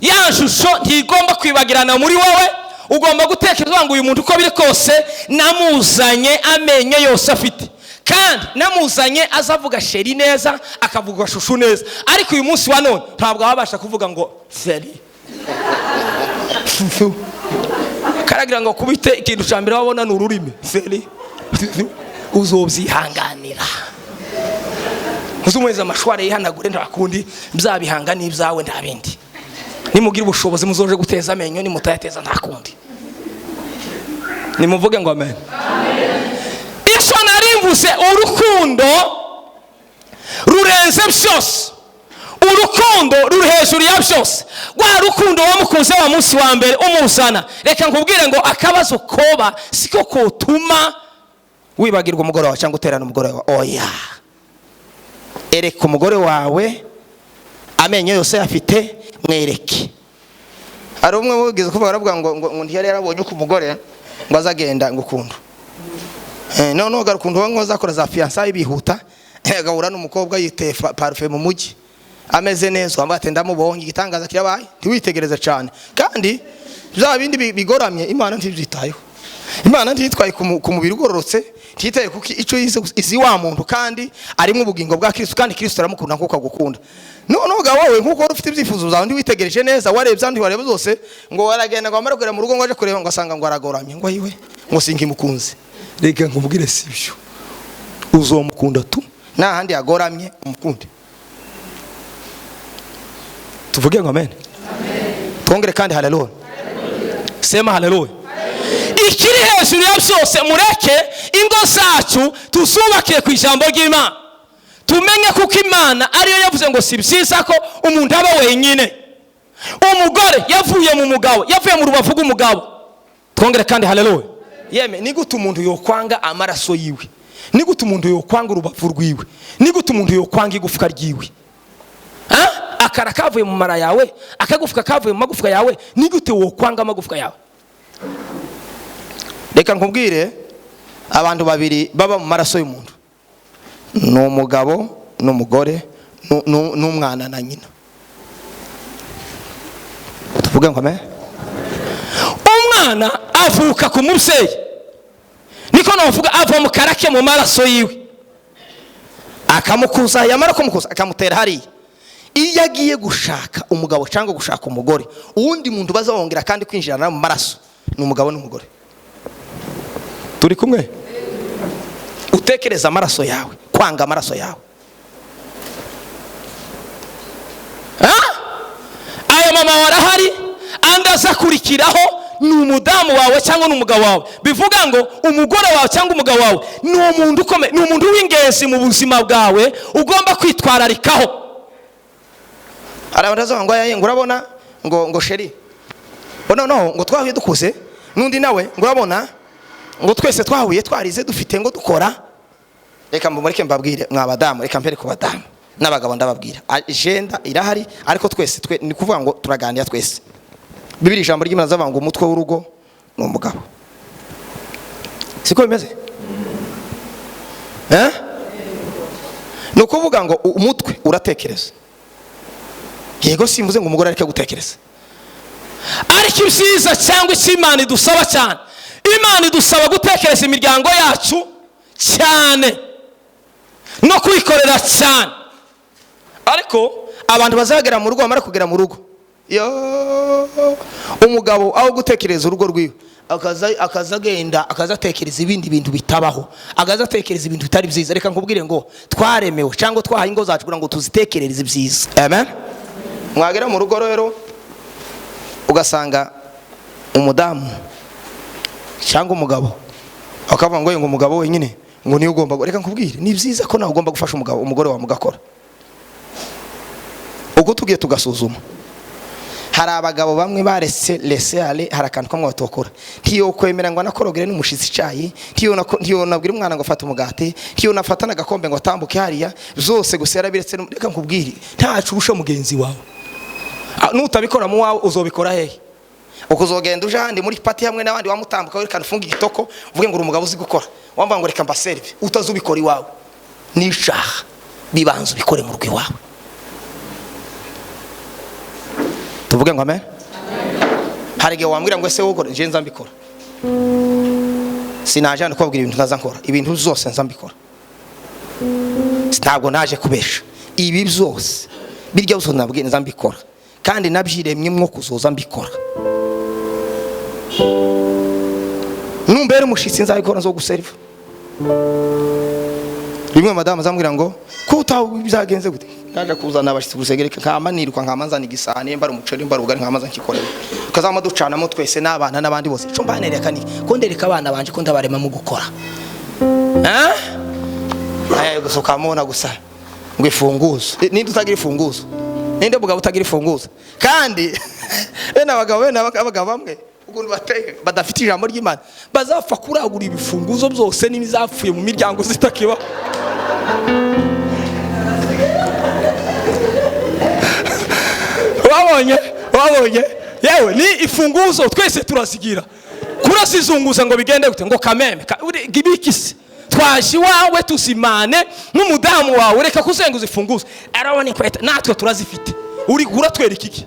ya shusho ntigomba kwibagirana muri wowe. Ugomba gutekereza ngo uyu muntu uko biri kose namuzanye amenyo yose afite, kandi namuzanye azavuga sheri neza, akavuga shushu neza. Ariko uyu munsi wa none ntabwo abasha kuvuga ngo sheri. Karagira ngo kubite ikintu cyambere wabona n'ururimi sheri, uzobyihanganira. Uzumweza amashware yihanagure ntakundi, bzabihanga n'ibyawe nta bindi. Nimugira ubushobozi muzoje guteza amenyo, nimutayateza ntakundi. Nimuvuge ngo amen. Isho narimvuze urukundo rurenze byose. Urukundo ruri hejuru ya byose. Rwa rukundo wamukunze wa munsi wa mbere umuzana. Reka nkubwire ngo akabazo koba siko kotuma wibagirwa umugore wawe cyangwa uterana umugore wawe. Oya. Ereka umugore wawe amenyo yose afite, mwereke. Ari umwe wigeze kuvuga aravuga ngo ntiyari yarabonye uko umugore ngo azagenda ngukunda. None garukundo wango zakora za fiançailles bihuta, agahura n'umukobwa yiteye parfum mu mujyi. Ameze neza, ambaye ndamubonye igitangaza kirabaye. Ntiwitegereze cyane. Kandi bya bindi bigoramye Imana ntibyitayeho. Imana ntitwaye ku mubiri ugororotse, ntitaye kuki ico izi wa muntu kandi arimo ubugingo bwa Kristo, kandi Kristo aramukunda nkuko agukunda. None ga wowe nkuko ufite ibyifuzo zawe ndi witegereje neza, warebye andi warebe zose, ngo waragenda ngo amara kugera mu rugo ngo aje kureba ngo asanga ngo aragoramye, ngo yiwe ngo sinkimukunze. Reka nkubwire sibyo, uzomukunda tu na handi yagoramye umukunde. Tuvuge ngo amen. Twongere kandi haleluya. Sema haleluya. Ikiri hejuru ya byose mureke ingo zacu tuzubake ku ijambo ry'Imana. Tumenye kuko Imana ariyo yavuze ngo si byiza ko umuntu aba wenyine. Umugore yavuye mu mugabo, yavuye mu rubavu rw'umugabo. Twongere kandi haleluya. Yeme ni gute umuntu yokwanga amaraso yiwe? Ni gute umuntu yokwanga urubavu rwiwe? Ni gute umuntu yokwanga igufwa ryiwe? Akara kavuye mu mara yawe, akagufwa kavuye mu magufwa yawe, ni gute wokwanga amagufwa yawe? Reka nkubwire abantu babiri baba mu maraso y'umuntu. N'umugabo n'umugore n'umwana na nyina. Tuvuge ngo amen. Umwana avuka ku mubyeyi, niko navuga ava mu karake mu maraso yiwe, akamukuza, yamara kumukuza akamutera hariya. Iyo agiye gushaka umugabo cyangwa gushaka umugore, uwundi muntu bazawongera kandi kwinjirana mu maraso ni umugabo n'umugore. Turi kumwe? Utekereza amaraso yawe, kwanga amaraso yawe. Ayo mama warahari, andaza kurikiraho ni umudamu wawe cyangwa n'umugabo wawe. Bivuga ngo umugore wawe cyangwa umugabo wawe ni umuntu ukomeye, ni umuntu w'ingenzi mu buzima bwawe, ugomba kwitwararikaho. Arabandaza ngo yaye ngurabona ngo sheri. No ngo twahuye dukuze, nundi nawe ngurabona ngo twese twahuye twarize dufite ngo dukora. Reka mureke mbabwire mwabadamu, reka mpere ku badamu n'abagabo ndababwira. Agenda irahari, ariko twese ni kuvuga ngo turaganira twese. Bibiri ijambo ry'Imana zavuga ngo umutwe w'urugo ni umugabo. Siko bimeze? No kuvuga ngo umutwe uratekereza. Yego simvuze ngo umugore areke gutekereza. Ariko ibyiza cyangwa Imana idusaba cyane, Imana idusaba gutekereza imiryango yacu cyane no kwikorera cyane. Ariko abantu bazagera mu rugo, bamara kugera mu rugo, umugabo aho gutekereza urugo rwiwe akazagenda akazatekereza ibindi bintu bitabaho, akazatekereza ibintu bitari byiza. Reka nkubwire ngo twaremewe cyangwa twahaye ingo zacu kugira ngo tuzitekerereze byiza. Amen. Mwagera mu rugo rero ugasanga umudamu cyangwa umugabo akavuga ngo umugabo wenyine ngo niyo ugomba. Reka nkubwire ni byiza ko nawe ugomba gufasha umugore wawe mugakora. Ubwo tugiye tugasuzuma, hari abagabo bamwe barese lesale, hari akantu kamwe batokora. Ntiyo kwemera ngo anakorogere n'umushitsi cyayi, ntiyo nabwira umwana ngo fata umugati, ntiyo nafata n'agakombe ngo atambuke hariya, zose gusera biretse. Reka nkubwire ntacu urusha mugenzi wawe. Nutabikora mu wawe uzobikora hehe? ukuzogenda uje handi muri pati hamwe n'abandi wamutambuka werekana ufunga igitoko uvuge ngo uri umugabo uzi gukora wamva ngo reka mbaserve utazubikora iwawe nishaha bibanza ubikore mu rugo iwawe. Tuvuge ngo amen. Hari igihe wambwira ngo ese wowe nje nza mbikora, sinaje hano kubabwira ibintu ntaza nkora, ibintu zose nza mbikora, ntabwo naje kubesha ibi byose birya byose nabwiye nza mbikora kandi nabyiremye mwo kuzoza mbikora. Numbere umushitsi nzabikora nzo guserva. Rimwe madame azambwira ngo kuta byagenze gute, naje kuzana abashitsi gusegereka nkamanirwa nkamanzana igisane mbara umuceri mbara ugari nkamanza nkikorera kazama ducanamo twese n'abana n'abandi bose cyo mbanereka ni ko ndereka abana banje ko ndabarema mu gukora aya gusoka mona gusa ngo ifunguzo ninde utagira ifunguzo, ninde bugabo utagira ifunguzo kandi n'abagabo bamwe ukuntu bateye badafite ijambo ry'Imana bazapfa kuragura ibifunguzo byose n'ibizapfuye mu miryango zitakiba. wabonye yewe ni ifunguzo twese turazigira kurasizunguza ngo bigende gute ngo kameme gibikisi twaje wawe tusimane nk'umudamu wawe reka kuzenguza ifunguzo arabona ikweta natwe turazifite uri uratwereka iki.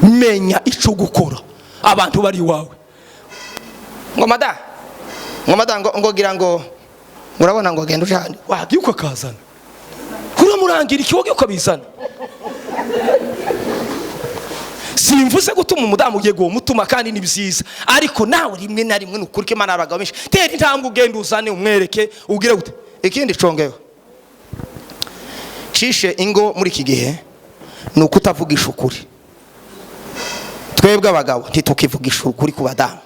Menya ico gukora abantu bari wawe ngo mada ngo gira ngo urabona ngo genda ujane wagiye ukakazana kuri murangira ikiwoge ukabizana. Simvuze gutuma umudamu ugiye go mutuma kandi ni byiza ariko nawe rimwe na rimwe nukurike Imana abagabo benshi tera intambwe ugenda uzane umwereke ugire gute. Ikindi congeho cishe ingo muri iki gihe nuko utavugisha ukuri. Twebwe abagabo ntitukivugisha ukuri ku badamu,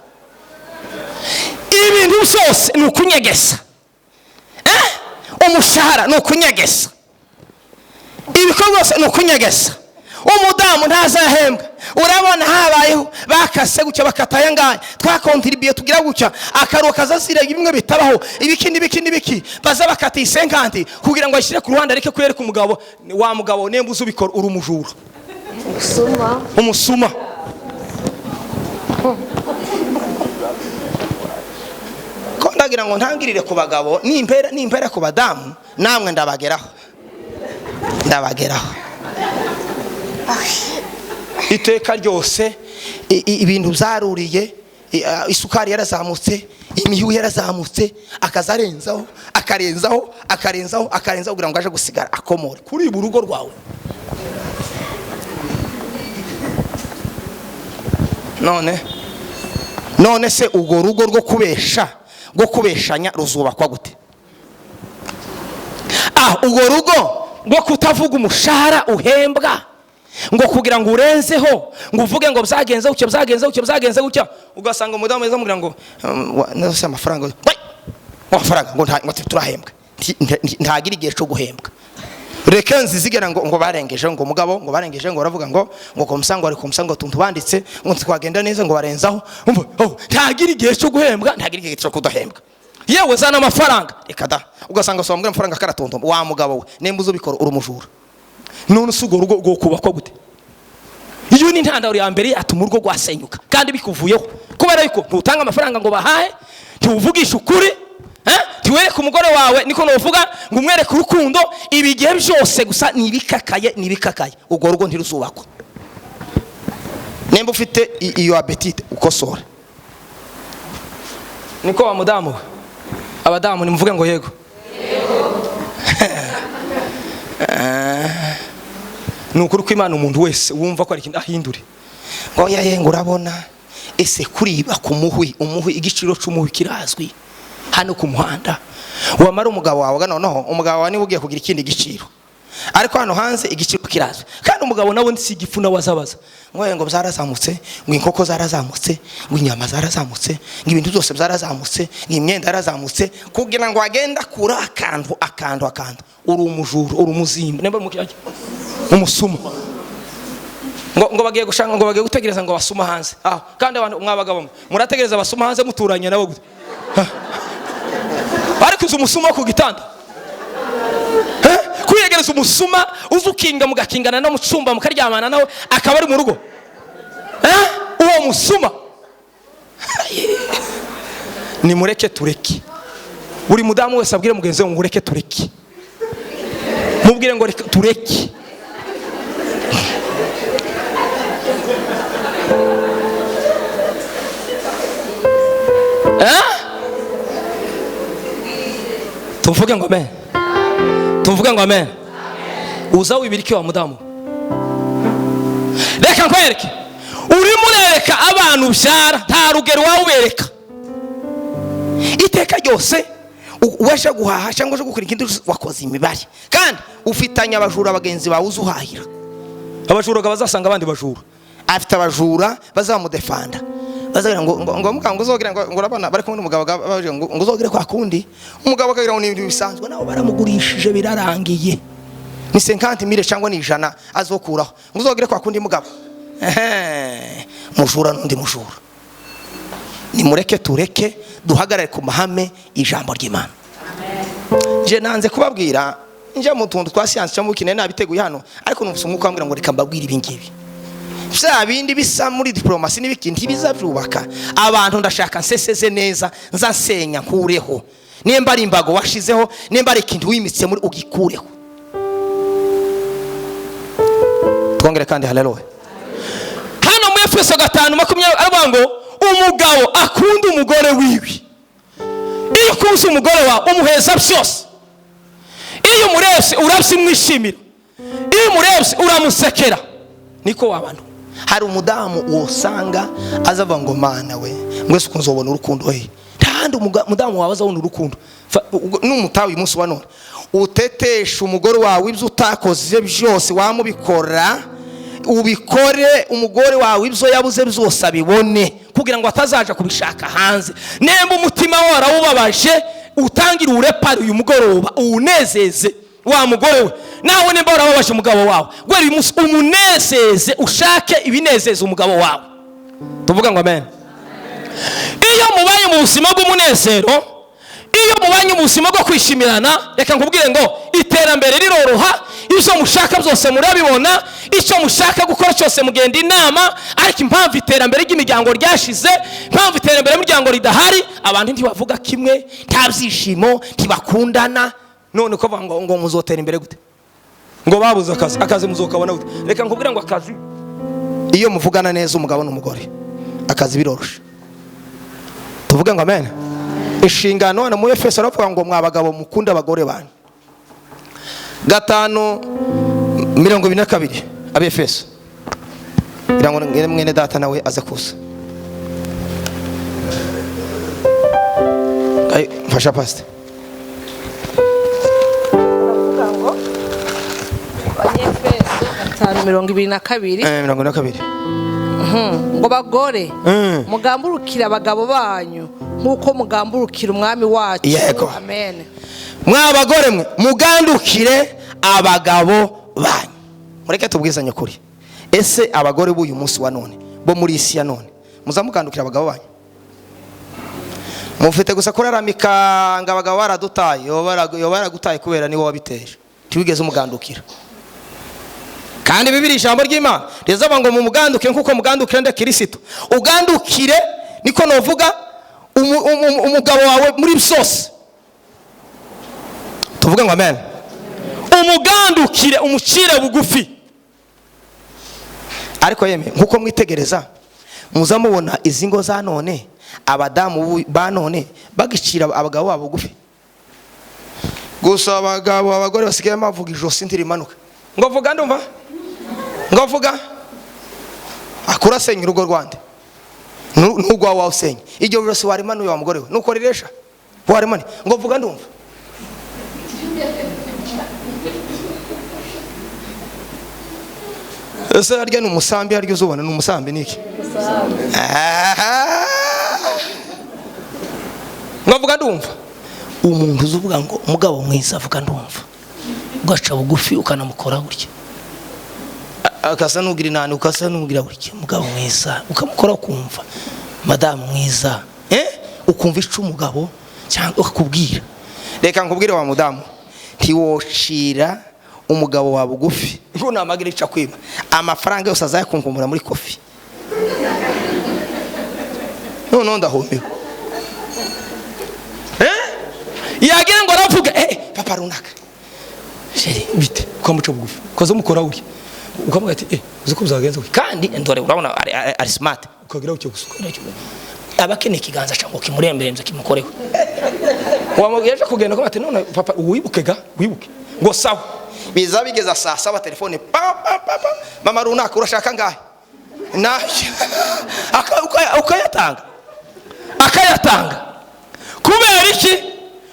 ibintu byose nukunyegesa umushahara nukunyegesa, ibikorwa byose nukunyegesa. Umudamu ntazahembwa urabona habayeho bakase gucya bakataye ngaye twakontribuye tugira gucya akaruka kazasire bimwe bitabaho ibiki baza bakatiye 50 kugira ngo ashire ku ruhande areke kwereka umugabo wa mugabo nemba uzubikora uri umujura umusuma. Ko ndagira ngo ntangirire ku bagabo nimpera ku badamu namwe ndabageraho iteka ryose ibintu byaruriye isukari yarazamutse imihu yarazamutse akazarenzaho kugira ngo aje gusigara akomore kuri urugo rwawe. none se ubwo rugo rwo kubeshanya ruzubakwa gute? Ubwo rugo rwo kutavuga umushahara uhembwa ngo kugira ngo urenzeho ngo uvuge ngo byagenze gutya ugasanga umudamu yeza mugira ngo nase amafaranga ngo turahembwa ntagira igihe cyo guhembwa. Reka nzizigera ngo barengeje ngo umugabo ngo barengeje ngo baravuga ngo komusango ari komusango tuntu banditse ngo twagenda neza ngo barenzaho ntagira igihe cyo guhembwa ntagira igihe cyo kudahembwa. Yewe zana amafaranga reka da ugasanga so mbwira amafaranga karatonto wa mugabo we nemba uzubikora urumujura. None sugo rugo go kubakwa gute? Iyo ni ntandaro ya mbere atuma urugo rwasenyuka kandi bikuvuyeho kubera yuko ntutanga amafaranga ngo bahaye tuvugisha ukuri tiwereke umugore wawe niko novuga ngo umwereke urukundo ibigihe byose gusa nibikakaye ubwo rugo ntiruzubakwa. Nemba ufite iyo appetite ukosora niko wa mudamu abadamu nimuvuge ngo yego nukuri ko Imana umuntu wese wumva ko ari ikintu ahindure ngo yayenga urabona ese kuriba ku umuhi igiciro cy'umuhi kirazwi hano ku muhanda wamara umugabo wawe noneho umugabo wawe niwe ugiye kugira ikindi giciro ariko hano hanze igiciro kirazwi kandi umugabo nawe si igifuna wazabaza ngo byarazamutse ngo inkoko zarazamutse ngo inyama zarazamutse ngo ibintu byose byarazamutse ngo imyenda yarazamutse kugira ngo agenda kura akantu uri umujuru uri umuzimba nemba mukiyage umusuma ngo bagiye gushanga ngo bagiye gutegereza ngo basuma hanze kandi abantu mwabagabo murategereza basuma hanze muturanye nabo gute ariko umusuma ku gitanda kuyegereza umusuma uzukinga mugakingana no mucumba mukaryamana nawe akaba ari mu rugo musuma. Nimureke tureke. Buri mudamu wese abwire mugenzi we ngo ureke tureke. Mubwire ngo reka tureke. Tuvuge ngo amen. Tuvuge ngo amen. Uza wibirike wa mudamu. Reka nkwereke. Urimo urereka abantu byara nta rugero wawe ubereka. Iteka ryose uwasha guhaha cyangwa uje gukora ikindi wakoze imibare. Kandi ufitanya abajura bagenzi bawe uzuhahira. Abajura bazasanga abandi bajura. Afite abajura bazamudefanda. Bazagira ngo mukango uzogira ngo urabona bari kumwe n'umugabo baje ngo uzogire kwa kundi. Umugabo akagira ngo ni ibintu bisanzwe naho baramugurishije birarangiye. Ni 50,000 cyangwa ni 100 azokuraho. Ngo uzogire kwa kundi mugabo. Mujura n'undi mujura. Nimureke tureke duhagarare ku mahame ijambo ry'Imana. Je nanze kubabwira nje mu tuntu twa science cyangwa ukine nabiteguye hano ariko numvise umwuka wambwira ngo reka mbabwire ibingibi. Vya bindi bisa muri diplomasi n'ibikindi bizavyubaka abantu ndashaka nseseze neza nzansenya nkureho. Nimba ari imbago washizeho nimba ari ikintu wimitse muri ugikureho. Twongere kandi haleluya. Hano mu Efeso 5:20 aravuga ngo umugabo akunda umugore wiwe. Iyo kunze umugore wa umuheza byose. Iyo murebye urabyimwishimira. Iyo murebye uramusekera. Niko wabantu. Hari umudamu wosanga azava ngo mana we mwese kunzobona urukundo he. Kandi umudamu wawe azabona urukundo. N'umutawi umunsi wa none. Utetesha umugore wawe ibyo utakoze byose wamubikora. Ubikore umugore wawe ibyo yabuze byose abibone kugira ngo atazaja kubishaka hanze. Nemba umutima wora ubabaje utangira urepara uyu mugoroba unezeze wa mugore we. Nawe nemba warababaje umugabo wawe gwera uyu munsi umunezeze ushake ibinezeza umugabo wawe. Tuvuga ngo amen. Iyo mubanye mu buzima bw'umunezero, iyo mubanye mu buzima bwo kwishimirana, reka nkubwire ngo iterambere riroroha. Ibyo mushaka byose murabibona, icyo mushaka gukora cyose mugenda inama. Ariko impamvu iterambere ry'imiryango ryashize, impamvu iterambere ry'imiryango ridahari, abantu ntibavuga kimwe, nta byishimo, ntibakundana. None ko bavuga ngo muzotera imbere gute? Ngo babuze akazi muzokabona gute? Reka nkubwire ngo akazi iyo muvugana neza umugabo n'umugore akazi biroroshe. Tuvuge ngo amen. Inshingano na mu Efeso aravuga ngo mwabagabo mukunda abagore banyu. 5:22 Abefeso. Irango mwene data nawe aza kuza. Ay mfasha pastor. Aravuga ngo Abefeso 5:22. Ngo bagore mugamburukira abagabo banyu nkuko mugamburukira umwami wacu. Yego. Amen. Mwabagore mwe mugandukire abagabo banyu. Mureke tubwizanye kuri. Ese abagore b'uyu munsi wa none bo muri isi ya none muzamugandukira abagabo banyu? Mufite gusa kuraramika ngo abagabo baradutaye yo baragutaye kubera ni wowe wabiteje. Tiwigeze umugandukira. Kandi Bibiliya ijambo ry'Imana rizaba ngo mumuganduke nkuko mugandukira nde Kristo. Ugandukire niko novuga umugabo wawe muri byose. Tuvuge ngo amen. Umugandukire umucire bugufi. Ariko yeme nkuko mwitegereza muzamubona izingo za none abadamu ba none bagicira abagabo babo bugufi. Gusa abagabo abagore basigaye bavuga ijosi ntirimanuka. Ngo vuga ndumva? Ngo vuga? Akura senya urugo rwande. Nugwa wawe usenya. Iryo jose warimanuye wa mugore we. Nuko riresha. Warimani. Ngo vuga ndumva? Ese harya n'umusambi harya uzubona n'umusambi niki? Ngo vuga ndumva? Umuntu uzuvuga ngo umugabo mwiza avuga ndumva. Ugaca bugufi ukanamukora gutya. Akasa nugira inani ukasa nugira gutya. Umugabo mwiza ukamukora kumva. Madamu mwiza. Ukumva ico umugabo cyangwa ukakubwira. Reka nkubwire wa mudamu ntiwocira umugabo wa bugufi ngo namagira ica kwima amafaranga yose azayakunkumura muri kofi. none ndahumiwe. yagira ngo aravuga Papa runaka sheri bite kwa muco bugufi koze mukora uri ukavuga ati uzi ko byagenze kandi ndore urabona ari smart ukagira ucyo gusukura cyo abakene kiganza cyangwa kimuremberemza kimukoreho wamubyeje kugenda ko ati none papa wibuke ngo sawa biza bigeza saa 7 telefone mama runaka urashaka ngahe na akayatanga kubera iki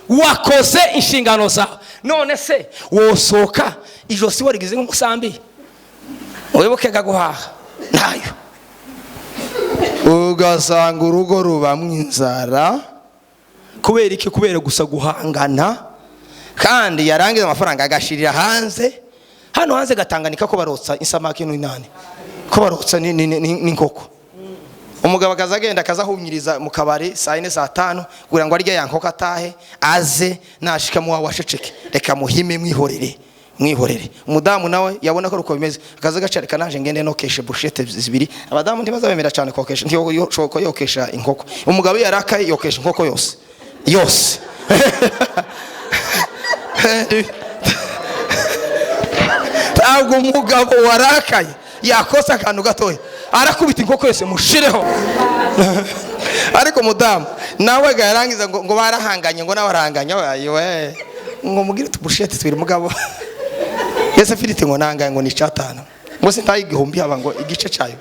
wakoze inshingano zawe. None se wosoka ijosi warigize nk'umusambi wibukega guhaha nayo ugasanga urugo rubamwe inzara kubera iki? Kubera gusa guhangana, kandi yarangiza amafaranga agashirira hanze. Hano hanze gatanganika ko barotsa insamaki n'inani, ko barotsa n'inkoko. Umugabo akazagenda akazahumyiriza mu kabari saa 4 saa 5 kugira ngo arya yankoko atahe aze nashika mu washeceke reka muhime mwihorere. Umudamu nawe yabona ko ruko bimeze akaza gacarika naje ngende no keshe bushete zibiri. Abadamu ntibazabemera cyane kokesha ntiyo yokesha inkoko. Umugabo yarakaye yokesha inkoko yose ntabwo umugabo warakaye yakosa akantu gatoya arakubita inkoko yose mushireho. Ariko mudamu nawe garangiza ngo barahanganye ngo nabaranganye ayiwe ngo mugire tubushete twiri mugabo yese filite ngo nangaye ngo ni 5 ngo se ntayi igihumbi haba ngo igice cyayo.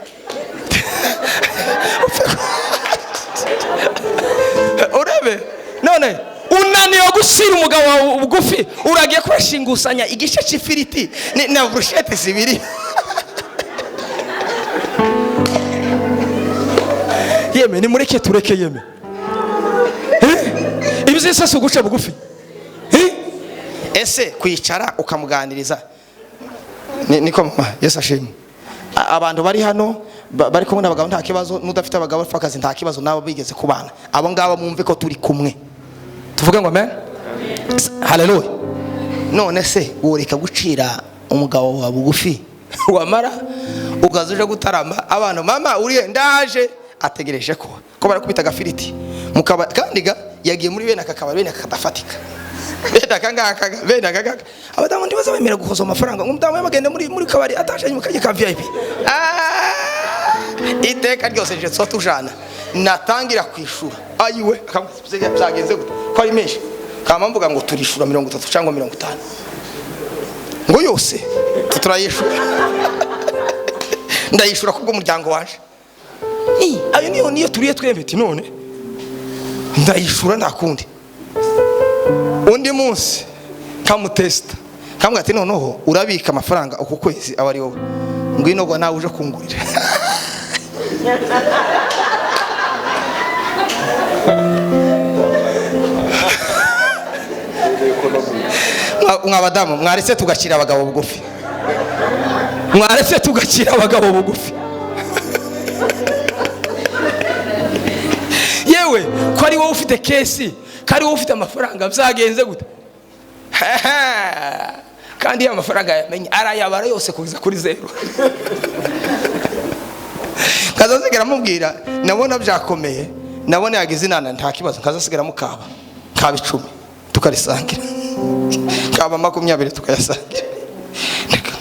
Urebe none unaniyo gushyira umugabo wawe bugufi uragiye kwashingusanya igice cy'ifiriti na bushete zibiri. Yeme ni mureke tureke yeme. Ibize sasa uguca bugufi. Ese kwicara ukamuganiriza niko mama Yesu ashimwe. Abantu bari hano bari kumwe n'abagabo nta kibazo, n'udafite abagabo fakazi nta kibazo, nabo bigeze kubana. Abo ngabo mumve ko turi kumwe. Tuvuge ngo amen. Haleluya. None se woreka gucira umugabo wa bugufi wamara ugazuje gutarama abantu mama uriye ndaje ategereje ko barakubita gafiriti mukaba kandi yagiye muri bene akakaba bene akadafatika bene akanga abadamu ndibaza bemera guhoza amafaranga umudamu yamagende muri kabari atashe mu kaje ka VIP iteka ryose je so tujana natangira kwishura ayiwe akamusize byagenze gute ko ari menshi kama mvuga ngo turishura 30 cyangwa 50 ngo yose tuturayishura ndayishura kubwo umuryango waje ayo niyo turiye twembeti none ndayishura nakundi. Undi munsi kamutesta kamwe ati noneho urabika amafaranga uko kwezi abari wowe ngwino ngo nawe uje kungurira. Mwabadamu mwaretse tugakira abagabo bugufi, mwaretse tugakira abagabo bugufi. Yewe ko ari wowe ufite kesi, kari wowe ufite amafaranga byagenze gute? Kandi ya mafaranga yamenye arayabara yose kuza kuri 0. Kazasigara mubwira nabona byakomeye, nabona yagize inana nta kibazo, kazasigara mukaba kaba 10 tukarisangira, kaba 20 tukayasangira,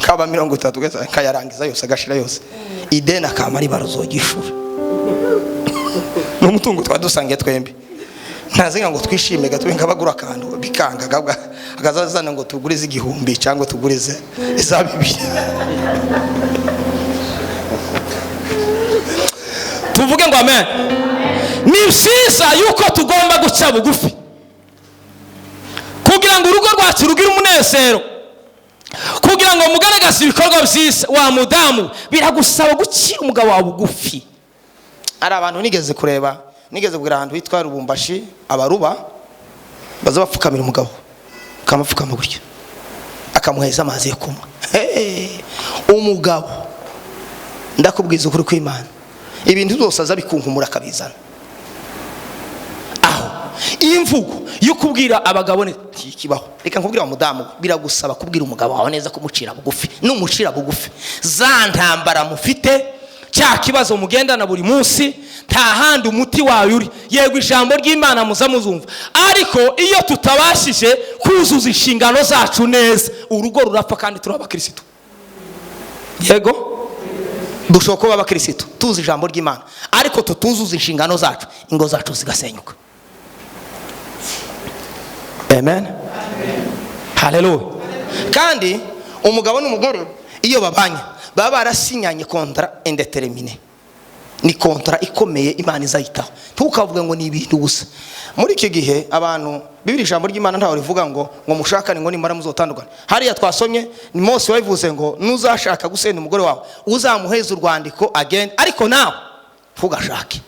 kaba 30 tukayasangira, kayarangiza yose agashira yose. Idena kama ari baruzogishura n'umutungo twadusangiye twembi. Ntazinga ngo twishime gatwe nkabagura kantu bikanga gabwa akazazana ngo tugurize igihumbi cyangwa tugurize za 2. Tuvuge ngo amen. Ni byiza yuko tugomba guca bugufi kugira ngo urugo rwacu rugira umunezero, kugira ngo mugaragaze ibikorwa byiza. Wa mudamu biragusaba gucira umugabo wa bugufi. Ari abantu nigeze kureba, nigeze kugira ahantu hitwa Rubumbashi, abaruba baza bapfukamira umugabo, kamapfukama gutya akamuheza amazi yo kunywa. Umugabo ndakubwiza ukuri kw'Imana ibintu byose azabikunkumura kabizana. Aho imvugo yo kubwira abagabo ntikibaho. Reka nkubwira wa mudamu biragusaba kubwira umugabo wawe neza kumucira bugufi, n'umucira bugufi za ntambara mufite cya kibazo mugendana buri munsi nta handi umuti wawe uri. Yego ijambo ry'Imana muza muzumva, ariko iyo tutabashije kuzuza inshingano zacu neza, urugo rurapfa kandi turi abakristo. Yego dushobora kuba abakristo tuzi ijambo ry'Imana, ariko tutuzuza inshingano zacu, ingo zacu zigasenyuka. Amen. Haleluya. Kandi umugabo n'umugore iyo babanye baba barasinyanye kontra indeterminée. Ni kontra ikomeye Imana izayitaho. Ntukavuge ngo ni ibintu gusa. Muri iki gihe abantu Bibiri ijambo ry'Imana ntaho rivuga ngo mushakane ngo nimara muzotandukana. Hariya twasomye ni Mose wabivuze ngo nuzashaka gusenda umugore wawe uzamuheza urwandiko agenda, ariko nawe ntugashake.